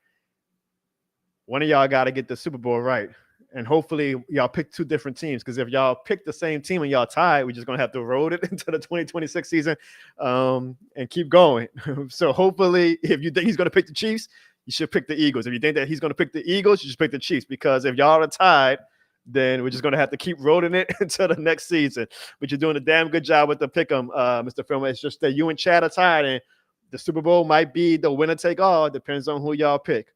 One of y'all got to get the Super Bowl right. And hopefully y'all pick two different teams, because if y'all pick the same team and y'all tied, we're just going to have to roll it into the 2026 season and keep going. So hopefully, if you think he's going to pick the Chiefs, you should pick the Eagles. If you think that he's going to pick the Eagles, you should pick the Chiefs, because if y'all are tied, then we're just going to have to keep rolling it until the next season. But you're doing a damn good job with the pick'em, Mr. Filmer. It's just that you and Chad are tied, and the Super Bowl might be the winner take all. Depends on who y'all pick.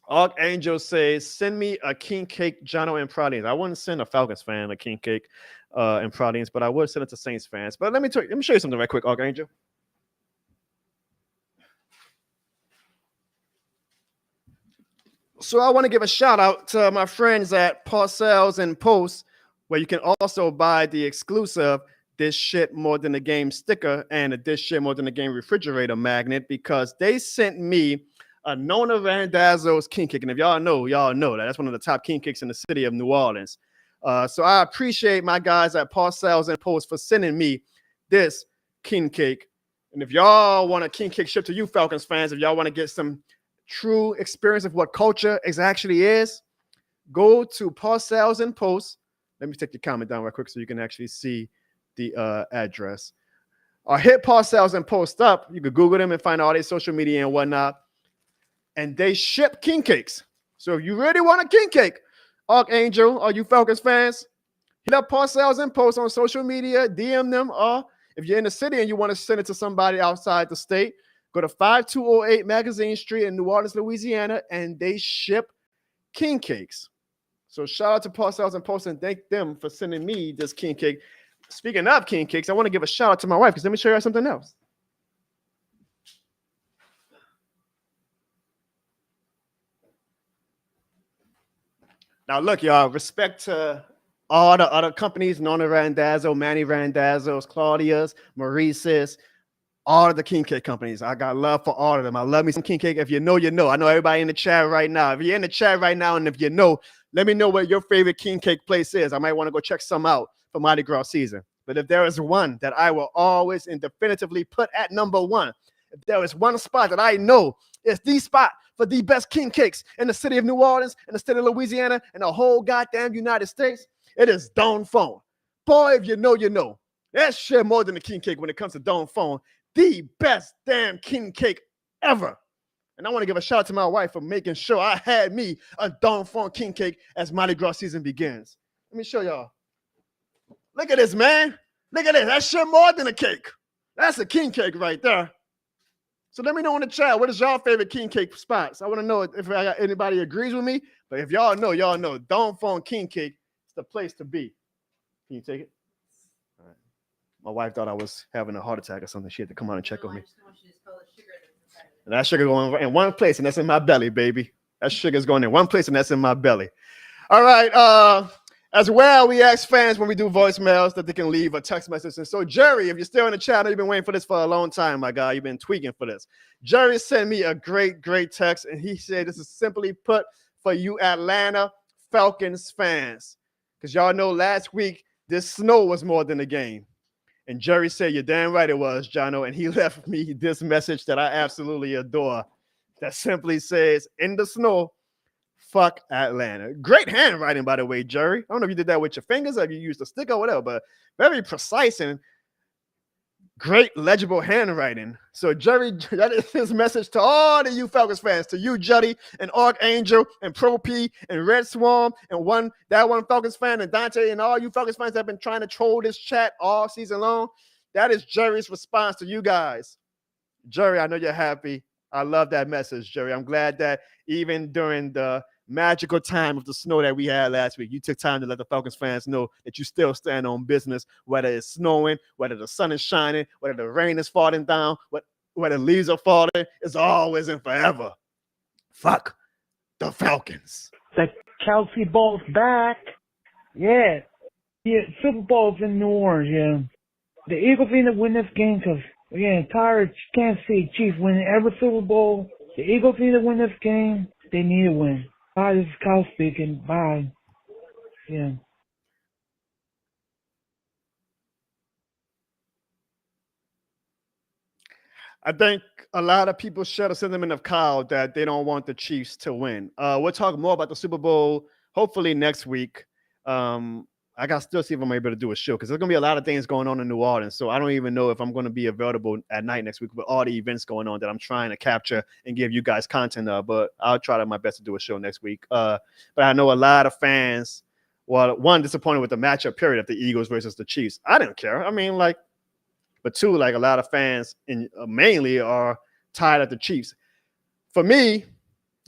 Archangel says, send me a king cake, Jono, and Pralines. I wouldn't send a Falcons fan a king cake and Pralines, but I would send it to Saints fans. But let me show you something right quick, Archangel. So I want to give a shout out to my friends at Parcells and Post, where you can also buy the exclusive This Shit More Than a Game sticker and a This Shit More Than a Game refrigerator magnet, because they sent me a Nona Randazzo's king cake. And if y'all know that that's one of the top king cakes in the city of New Orleans. So I appreciate my guys at Parcells and Post for sending me this king cake. And if y'all want a king cake shipped to you Falcons fans, if y'all want to get some true experience of what culture actually is, go to Parcells and Post. Let me take the comment down right quick so you can actually see the address. Or hit Parcells and Post up. You can Google them and find all their social media and whatnot. And they ship king cakes. So if you really want a king cake, Archangel, or you Falcons fans, hit up Parcells and Post on social media, DM them, or if you're in the city and you want to send it to somebody outside the state, go to 5208 Magazine Street in New Orleans, Louisiana, and they ship king cakes. So shout out to Parcells and Post and thank them for sending me this king cake. Speaking of king cakes, I want to give a shout out to my wife, because let me show you something else. Now, look, y'all, respect to all the other companies, Nona Randazzo, Manny Randazzo's, Claudia's, Maurice's, all of the king cake companies. I got love for all of them. I love me some king cake. If you know, you know. I know everybody in the chat right now. If you're in the chat right now, and if you know, let me know what your favorite king cake place is. I might want to go check some out for Mardi Gras season. But if there is one that I will always and definitively put at number one, if there is one spot that I know is the spot for the best king cakes in the city of New Orleans, in the state of Louisiana, and the whole goddamn United States, it is Don Phone. Boy, if you know, you know. That's shit more than a king cake when it comes to Don Phone. The best damn king cake ever. And I want to give a shout out to my wife for making sure I had me a Don Phone king cake as Mardi Gras season begins. Let me show y'all. Look at this, man. Look at this. That's shit more than a cake. That's a king cake right there. So let me know in the chat, what is y'all favorite king cake spots? I want to know if anybody agrees with me. But if y'all know, y'all know. Don Phone king cake is the place to be. Can you take it? All right. My wife thought I was having a heart attack or something. She had to come out and check on me. And that sugar going in one place, and that's in my belly, baby. That sugar's going in one place, and that's in my belly. All right. As well, we ask fans when we do voicemails that they can leave a text message. And so, Jerry, if you're still in the chat, you've been waiting for this for a long time, my guy. You've been tweaking for this. Jerry sent me a great text, and he said this is simply put for you Atlanta Falcons fans. Because y'all know last week, this snow was more than a game. And Jerry said, you're damn right it was, Jono. And he left me this message that I absolutely adore that simply says, in the snow, fuck Atlanta. Great handwriting, by the way, Jerry. I don't know if you did that with your fingers or if you used a stick or whatever, but very precise and great legible handwriting. So, Jerry, that is his message to all of you Falcons fans, to you, Juddy, and Archangel, and Pro P, and Red Swarm, and that one Falcons fan, and Dante, and all you Falcons fans that have been trying to troll this chat all season long. That is Jerry's response to you guys. Jerry, I know you're happy. I love that message, Jerry. I'm glad that even during the magical time of the snow that we had last week, you took time to let the Falcons fans know that you still stand on business, whether it's snowing, whether the sun is shining, whether the rain is falling down, whether leaves are falling. It's always and forever. Fuck the Falcons. The Kelsey Bowl's back. Yeah. Super Bowl's in New Orleans, yeah. The Eagles need to win this game because, again, tired Kansas City Chiefs winning every Super Bowl. The Eagles need to win this game. They need to win. Bye, this is Kyle speaking. Bye. Yeah. I think a lot of people share the sentiment of Kyle that they don't want the Chiefs to win. We'll talk more about the Super Bowl hopefully next week. I got to still see if I'm able to do a show because there's going to be a lot of things going on in New Orleans. So I don't even know if I'm going to be available at night next week with all the events going on that I'm trying to capture and give you guys content of. But I'll try my best to do a show next week. But I know a lot of fans, well, one, disappointed with the matchup period of the Eagles versus the Chiefs. I didn't care. I mean, but two, a lot of fans mainly are tired of the Chiefs. For me,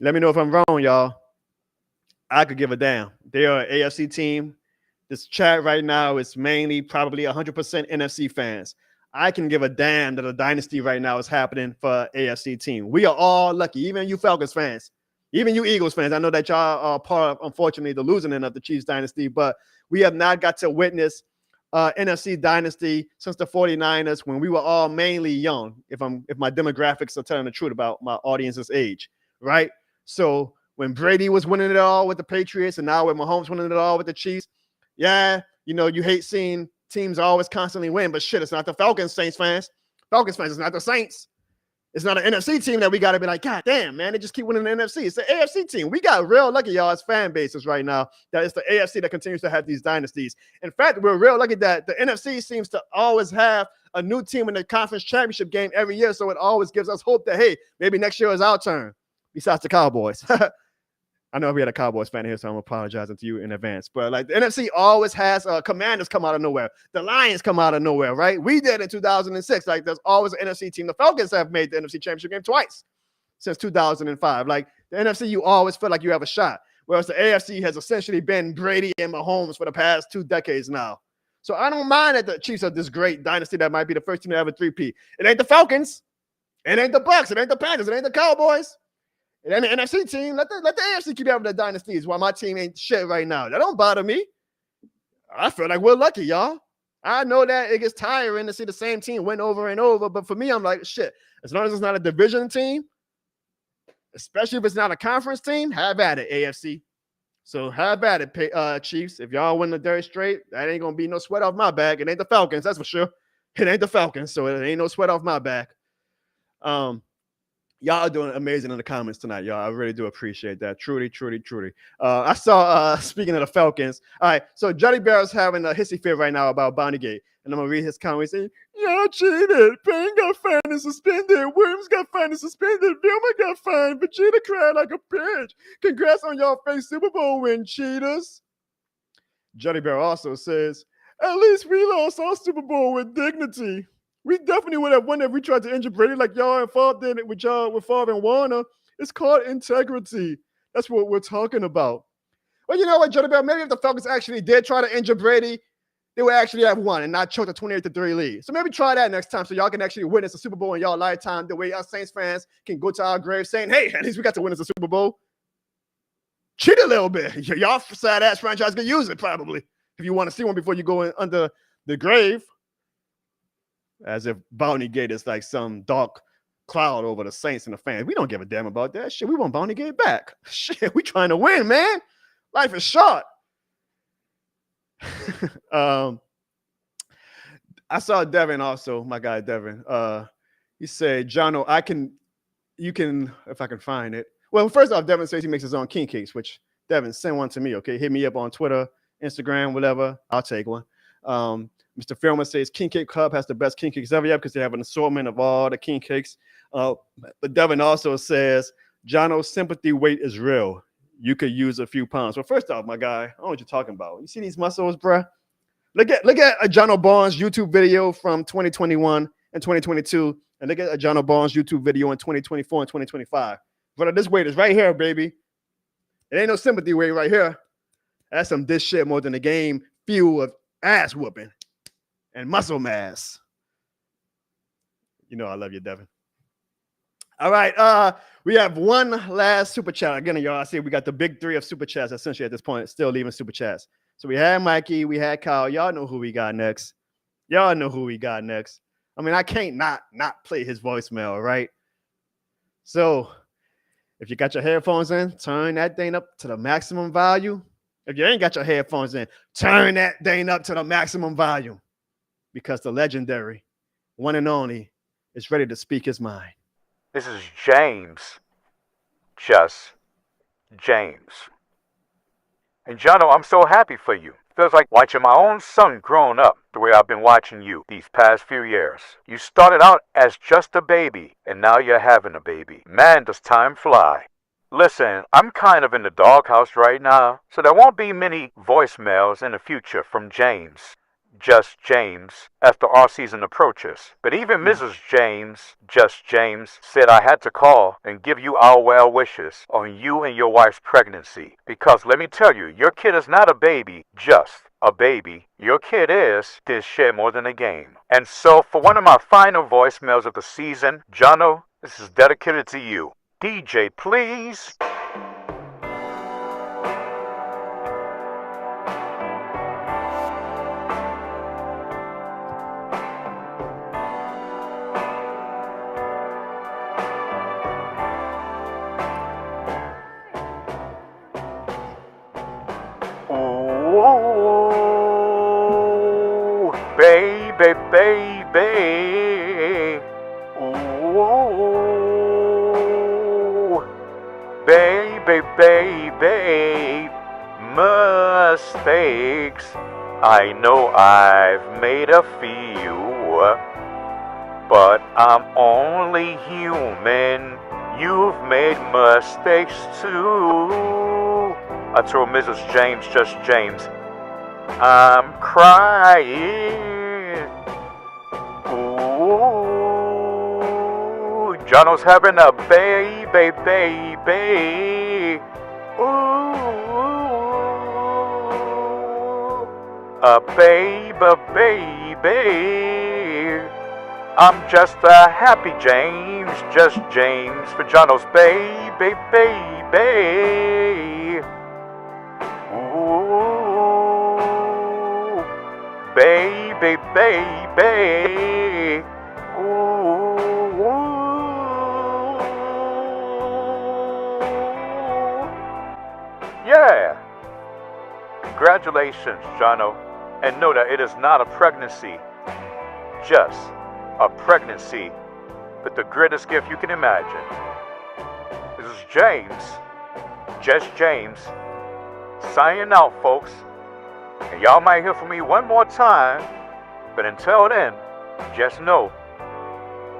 Let me know if I'm wrong, y'all. I could give a damn. They are an AFC team. This chat right now is mainly probably 100% NFC fans. I can give a damn that a dynasty right now is happening for AFC team. We are all lucky, even you Falcons fans, even you Eagles fans. I know that y'all are part of, unfortunately, the losing end of the Chiefs dynasty, but we have not got to witness NFC dynasty since the 49ers when we were all mainly young, if my demographics are telling the truth about my audience's age, right? So when Brady was winning it all with the Patriots and now with Mahomes winning it all with the Chiefs, yeah, you hate seeing teams always constantly win, but shit, it's not the Falcons, Saints fans. Falcons fans, it's not the Saints. It's not an NFC team that we got to be like, God damn, man, they just keep winning the NFC. It's the AFC team. We got real lucky, y'all, as fan bases right now, that it's the AFC that continues to have these dynasties. In fact, we're real lucky that the NFC seems to always have a new team in the conference championship game every year, so it always gives us hope that, hey, maybe next year is our turn, besides the Cowboys. I know we had a Cowboys fan here, so I'm apologizing to you in advance. But like the NFC always has Commanders come out of nowhere. The Lions come out of nowhere, right? We did in 2006. Like there's always an NFC team. The Falcons have made the NFC Championship game twice since 2005. Like the NFC, you always feel like you have a shot. Whereas the AFC has essentially been Brady and Mahomes for the past 2 decades now. So I don't mind that the Chiefs are this great dynasty that might be the first team to have a 3P. It ain't the Falcons. It ain't the Bucks. It ain't the Panthers. It ain't the Cowboys. And then the NFC team, let the AFC keep having the dynasties while my team ain't shit right now. That don't bother me. I feel like we're lucky, y'all. I know that it gets tiring to see the same team win over and over, but for me, I'm like, shit, as long as it's not a division team, especially if it's not a conference team, have at it, AFC. So have at it, Chiefs. If y'all win the dirt straight, that ain't going to be no sweat off my back. It ain't the Falcons, that's for sure. It ain't the Falcons, so it ain't no sweat off my back. Y'all are doing amazing in the comments tonight, y'all. I really do appreciate that. Truly, truly, truly. I saw, speaking of the Falcons, all right, so Johnny Barrow's having a hissy fit right now about Bountygate. And I'm going to read his comment saying, y'all cheated. Payne got fined and suspended. Williams got fined and suspended. Vilma got fined. Vegeta cried like a bitch. Congrats on y'all fake Super Bowl win, cheaters. Johnny Barrow also says, at least we lost our Super Bowl with dignity. We definitely would have won if we tried to injure Brady like y'all and Favre did it with Favre and Warner. It's called integrity. That's what we're talking about. Well, you know what, Johnny Bell? Maybe if the Falcons actually did try to injure Brady, they would actually have won and not choke the 28-3 lead. So maybe try that next time so y'all can actually witness a Super Bowl in y'all lifetime the way us Saints fans can go to our grave saying, hey, at least we got to win as a Super Bowl. Cheat a little bit. Y'all sad-ass franchise can use it probably if you want to see one before you go in under the grave. As if Bounty Gate is like some dark cloud over the Saints and the fans. We don't give a damn about that shit. We want Bounty Gate back. Shit, we trying to win, man. Life is short. I saw Devin also, my guy Devin. He said, Jono, you can, if I can find it. Well, first off, Devin says he makes his own king cakes, which Devin, send one to me, okay? Hit me up on Twitter, Instagram, whatever. I'll take one. Mr. Filmer says King Cake Club has the best king cakes ever yet because they have an assortment of all the king cakes. But Devin also says, Jono's sympathy weight is real. You could use a few pounds. Well, first off, my guy, I don't know what you're talking about. You see these muscles, bruh? Look at a Jono Barnes YouTube video from 2021 and 2022, and look at a Jono Barnes YouTube video in 2024 and 2025. Brother, this weight is right here, baby. It ain't no sympathy weight right here. That's some this shit more than the game fuel of ass whooping and muscle mass. You know I love you, Devin. All right, we have one last super chat. Again, y'all, I see we got the big three of super chats essentially at this point, still leaving super chats. So we had Mikey, we had Kyle. Y'all know who we got next. I mean, I can't not play his voicemail, right? So if you got your headphones in, turn that thing up to the maximum volume. If you ain't got your headphones in, turn that thing up to the maximum volume. Because the legendary, one and only, is ready to speak his mind. This is James. Just James. And Jono, I'm so happy for you. Feels like watching my own son growing up the way I've been watching you these past few years. You started out as just a baby, and now you're having a baby. Man, does time fly. Listen, I'm kind of in the doghouse right now, so there won't be many voicemails in the future from James. Just James, as the off season approaches. But even Mrs. James, Just James, said I had to call and give you our well wishes on you and your wife's pregnancy. Because let me tell you, your kid is not a baby, just a baby. Your kid is this shit more than a game. And so for one of my final voicemails of the season, Jono, this is dedicated to you. DJ, please. Ooh, baby, baby. Ooh, baby, baby. Mistakes. I know I've made a few, but I'm only human. You've made mistakes too. I told Mrs. James, Just James, I'm crying. Ooh, Jono's having a baby, baby. Ooh, a baby, baby. I'm just a happy James, Just James, for Jono's baby, baby. Ooh, baby, baby. Ooh, yeah. Congratulations, Jono. And know that it is not a pregnancy, just a pregnancy with the greatest gift you can imagine. This is James, Just James, signing out, folks. And y'all might hear from me one more time, but until then, just know,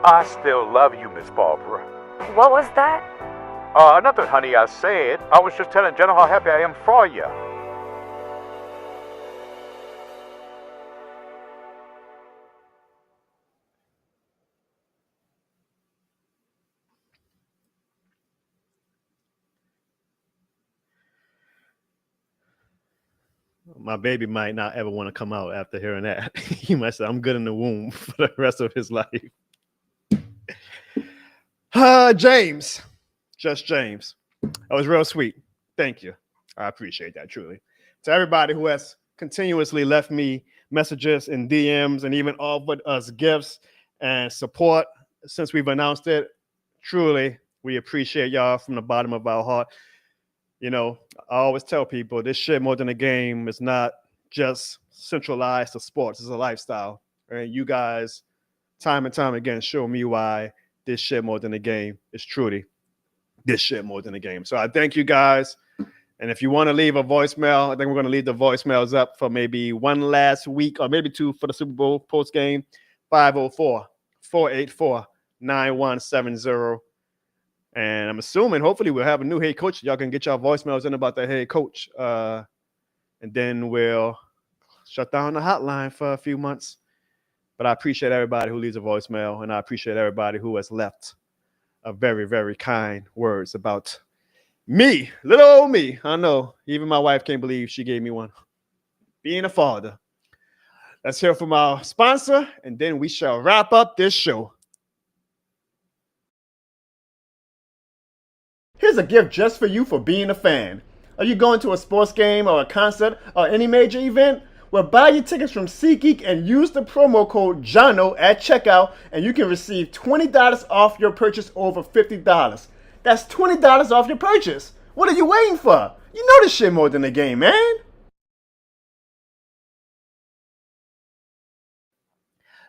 I still love you, Miss Barbara. What was that? Nothing, honey, I said. I was just telling Jenna how happy I am for you. My baby might not ever want to come out after hearing that. He might say, I'm good in the womb for the rest of his life. James, Just James. That was real sweet. Thank you. I appreciate that, truly. To everybody who has continuously left me messages and DMs and even offered us gifts and support since we've announced it, truly, we appreciate y'all from the bottom of our heart. You know, I always tell people this shit more than a game is not just centralized to sports. It's a lifestyle. And you guys, time and time again, show me why this shit more than a game is truly this shit more than a game. So I thank you guys. And if you want to leave a voicemail, I think we're going to leave the voicemails up for maybe one last week or maybe two for the Super Bowl post game. 504-484-9170. And I'm assuming, hopefully, we'll have a new head coach. Y'all can get y'all voicemails in about the head coach. And then we'll shut down the hotline for a few months. But I appreciate everybody who leaves a voicemail. And I appreciate everybody who has left a very, very kind words about me, little old me. I know. Even my wife can't believe she gave me one. Being a father. Let's hear from our sponsor. And then we shall wrap up this show. Here's a gift just for you for being a fan. Are you going to a sports game or a concert or any major event? Well, buy your tickets from SeatGeek and use the promo code JONO at checkout and you can receive $20 off your purchase over $50. That's $20 off your purchase. What are you waiting for? You know this shit more than a game, man.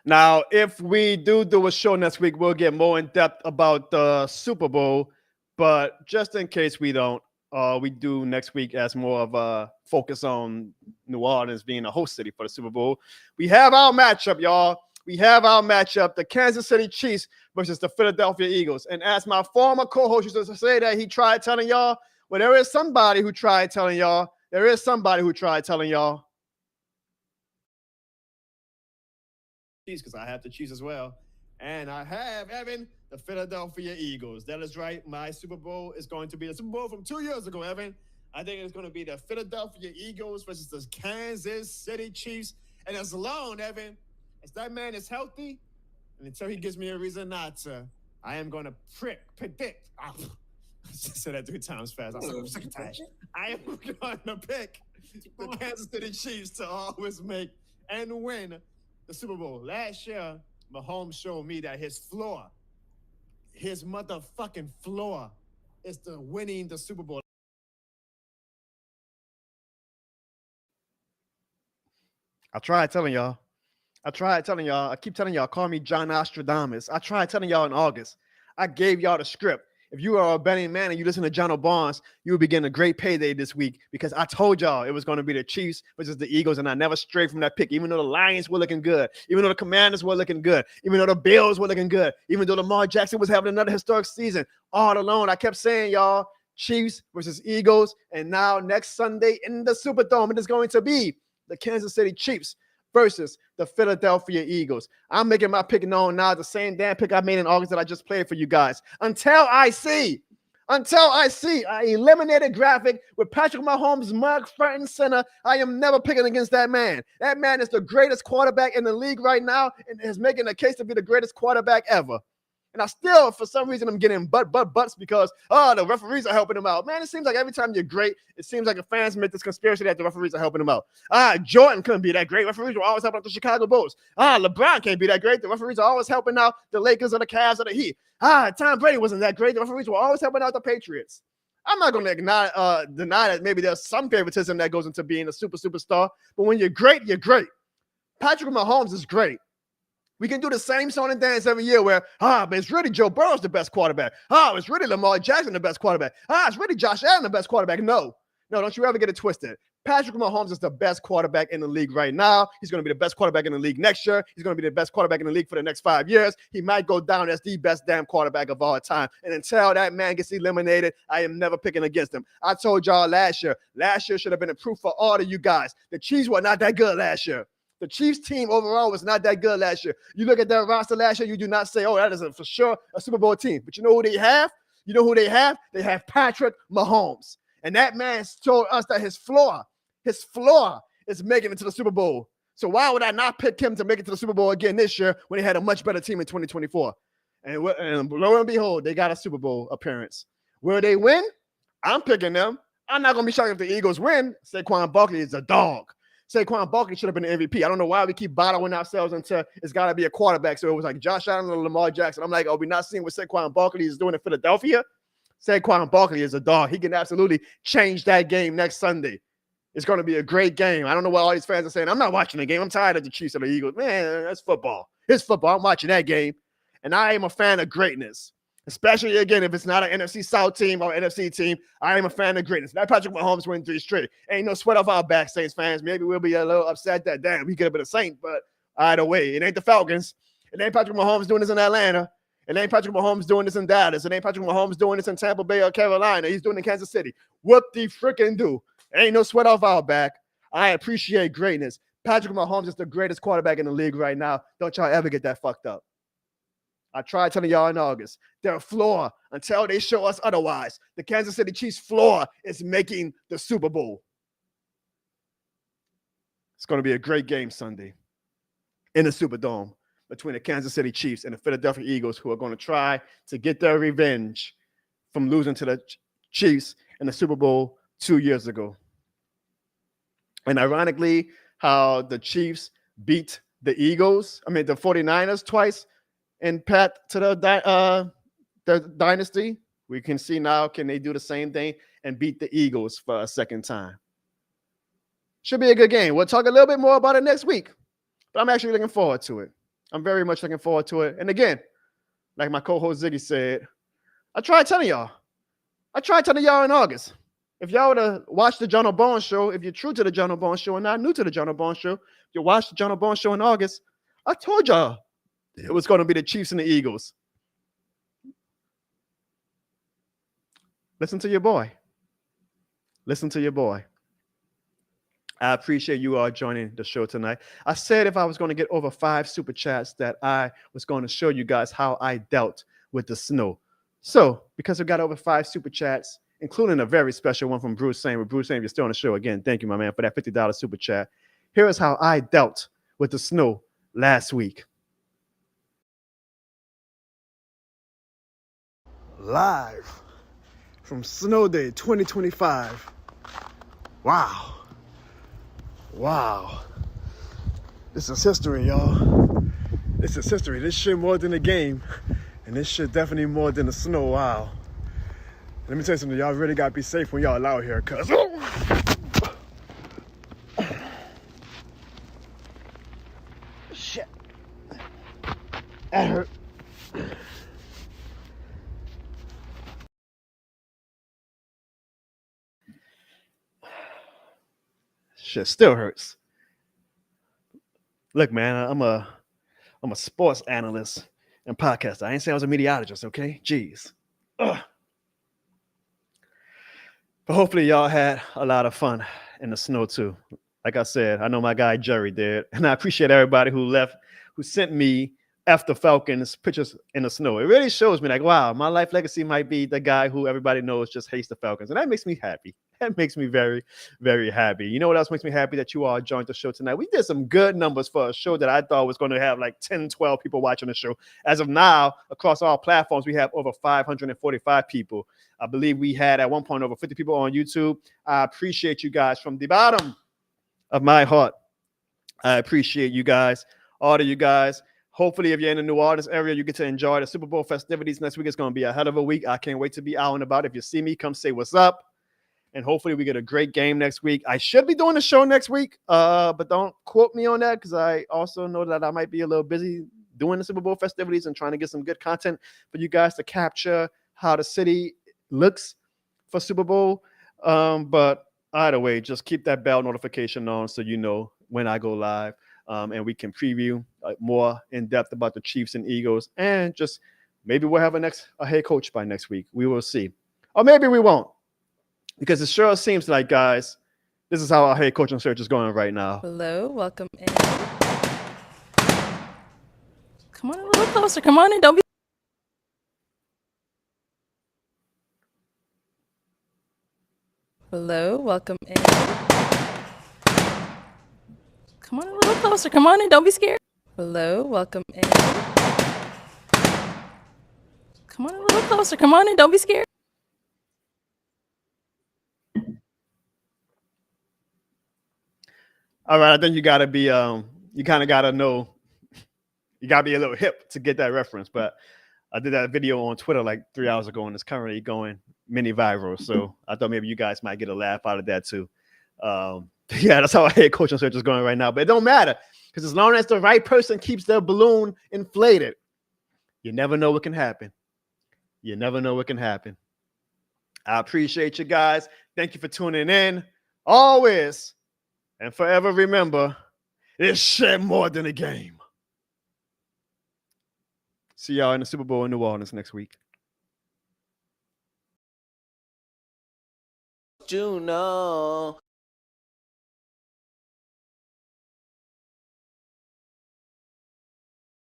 Now, if we do a show next week, we'll get more in depth about the Super Bowl. But just in case we don't, we do next week as more of a focus on New Orleans being a host city for the Super Bowl. We have our matchup, y'all. We have our matchup, the Kansas City Chiefs versus the Philadelphia Eagles. And as my former co-host used to say that he tried telling y'all, well, there is somebody who tried telling y'all. There is somebody who tried telling y'all. Chiefs because I have the Chiefs as well. And I have, Evan, the Philadelphia Eagles. That is right. My Super Bowl is going to be the Super Bowl from 2 years ago, Evan. I think it's going to be the Philadelphia Eagles versus the Kansas City Chiefs. And as long, Evan, as that man is healthy, and until he gives me a reason not to, I am going to predict. I said that 3 times fast. I'm sick of that. I am going to pick the Kansas City Chiefs to always make and win the Super Bowl. Last year, Mahomes showed me that his motherfucking floor, is the winning the Super Bowl. I tried telling y'all. I keep telling y'all, call me John Nostradamus. I tried telling y'all in August. I gave y'all the script. If you are a betting man and you listen to John Barnes, you will be getting a great payday this week because I told y'all it was going to be the Chiefs versus the Eagles, and I never strayed from that pick, even though the Lions were looking good, even though the Commanders were looking good, even though the Bills were looking good, even though Lamar Jackson was having another historic season. All alone, I kept saying, y'all, Chiefs versus Eagles, and now next Sunday in the Superdome, it is going to be the Kansas City Chiefs versus the Philadelphia Eagles. I'm making my pick known now, the same damn pick I made in August that I just played for you guys. Until I see an eliminated graphic with Patrick Mahomes' mug front and center, I am never picking against that man. That man is the greatest quarterback in the league right now and is making a case to be the greatest quarterback ever. And I still, for some reason, I'm getting butts because, the referees are helping him out. Man, it seems like every time you're great, it seems like the fans make this conspiracy that the referees are helping him out. Jordan couldn't be that great. Referees were always helping out the Chicago Bulls. LeBron can't be that great. The referees are always helping out the Lakers or the Cavs or the Heat. Tom Brady wasn't that great. The referees were always helping out the Patriots. I'm not going to deny that maybe there's some favoritism that goes into being a superstar. But when you're great, you're great. Patrick Mahomes is great. We can do the same song and dance every year where, but it's really Joe Burrow's the best quarterback. It's really Lamar Jackson the best quarterback. It's really Josh Allen the best quarterback. No, don't you ever get it twisted. Patrick Mahomes is the best quarterback in the league right now. He's going to be the best quarterback in the league next year. He's going to be the best quarterback in the league for the next 5 years. He might go down as the best damn quarterback of all time. And until that man gets eliminated, I am never picking against him. I told y'all last year should have been a proof for all of you guys. The Chiefs were not that good last year. The Chiefs team overall was not that good last year. You look at their roster last year, you do not say, that is for sure a Super Bowl team. But you know who they have? They have Patrick Mahomes. And that man told us that his floor is making it to the Super Bowl. So why would I not pick him to make it to the Super Bowl again this year when he had a much better team in 2024? And lo and behold, they got a Super Bowl appearance. Will they win? I'm picking them. I'm not going to be shocked if the Eagles win. Saquon Barkley is a dog. Saquon Barkley should have been the MVP. I don't know why we keep bottling ourselves into it's got to be a quarterback. So it was like Josh Allen or Lamar Jackson. I'm like, we not seeing what Saquon Barkley is doing in Philadelphia? Saquon Barkley is a dog. He can absolutely change that game next Sunday. It's going to be a great game. I don't know what all these fans are saying. I'm not watching the game. I'm tired of the Chiefs or the Eagles. Man, that's football. It's football. I'm watching that game. And I am a fan of greatness. Especially, again, if it's not an NFC South team or an NFC team, I am a fan of greatness. That Patrick Mahomes win 3 straight. Ain't no sweat off our back, Saints fans. Maybe we'll be a little upset that, damn, we could have been a Saint, but either way, it ain't the Falcons. It ain't Patrick Mahomes doing this in Atlanta. It ain't Patrick Mahomes doing this in Dallas. It ain't Patrick Mahomes doing this in Tampa Bay or Carolina. He's doing it in Kansas City. What the freaking do? Ain't no sweat off our back. I appreciate greatness. Patrick Mahomes is the greatest quarterback in the league right now. Don't y'all ever get that fucked up. I tried telling y'all in August, their floor, until they show us otherwise, the Kansas City Chiefs floor is making the Super Bowl. It's going to be a great game Sunday in the Superdome between the Kansas City Chiefs and the Philadelphia Eagles, who are going to try to get their revenge from losing to the Chiefs in the Super Bowl 2 years ago. And ironically, how the Chiefs beat the 49ers twice, and Pat to the dynasty. We can see now, can they do the same thing and beat the Eagles for a second time? Should be a good game. We'll talk a little bit more about it next week, but I'm actually looking forward to it. I'm very much looking forward to it. And again, like my co-host Ziggy said, I tried telling y'all in August. If y'all would have watched the John O'Bones show, if you're true to the John O'Bones show and not new to the John O'Bones show, if you watched the John O'Bones show in August, I told y'all it was going to be the Chiefs and the Eagles. Listen to your boy. I appreciate you all joining the show tonight. I said if I was going to get over 5 super chats that I was going to show you guys how I dealt with the snow. So, because we got over 5 super chats, including a very special one from Bruce saying, Bruce saying, you're still on the show again. Thank you, my man, for that $50 super chat. Here is how I dealt with the snow last week. Live from Snow Day 2025. Wow. Wow. This is history, y'all. This is history. This shit more than a game. And this shit definitely more than the snow. Wow. Let me tell you something. Y'all really gotta be safe when y'all out here, cuz. Shit. That hurt. Shit still hurts. Look, man, I'm a sports analyst and podcaster. I ain't saying I was a meteorologist, okay? Jeez. Ugh. But hopefully y'all had a lot of fun in the snow too. Like I said, I know my guy Jerry did, and I appreciate everybody who sent me after Falcons pictures in the snow. It really shows me like, wow, my life legacy might be the guy who everybody knows just hates the Falcons, and that makes me happy. That makes me very, very happy. You know what else makes me happy? That you all joined the show tonight. We did some good numbers for a show that I thought was going to have like 10, 12 people watching the show. As of now, across all platforms, we have over 545 people. I believe we had at one point over 50 people on YouTube. I appreciate you guys from the bottom of my heart. I appreciate you guys, all of you guys. Hopefully, if you're in the New Orleans area, you get to enjoy the Super Bowl festivities next week. It's going to be a hell of a week. I can't wait to be out and about. If you see me, come say what's up. And hopefully we get a great game next week. I should be doing the show next week, but don't quote me on that because I also know that I might be a little busy doing the Super Bowl festivities and trying to get some good content for you guys to capture how the city looks for Super Bowl. But either way, just keep that bell notification on so you know when I go live, and we can preview more in depth about the Chiefs and Eagles, and just maybe we'll have a head coach by next week. We will see, or maybe we won't. Because it sure seems like, guys, this is how our head coaching search is going right now. Hello, welcome in. Come on a little closer. Come on in. Don't be. Hello, welcome in. Come on a little closer. Come on in. Don't be scared. Hello, welcome in. Come on a little closer. Come on in. Don't be scared. All right, I think you gotta be you kind of gotta know, you gotta be a little hip to get that reference. But I did that video on Twitter like 3 hours ago, and it's currently going mini viral. So I thought maybe you guys might get a laugh out of that too. Yeah, that's how our head coaching search is going right now. But it don't matter because as long as the right person keeps their balloon inflated, you never know what can happen. You never know what can happen. I appreciate you guys. Thank you for tuning in. Always. And forever remember, it's shit more than a game. See y'all in the Super Bowl in New Orleans next week. You know.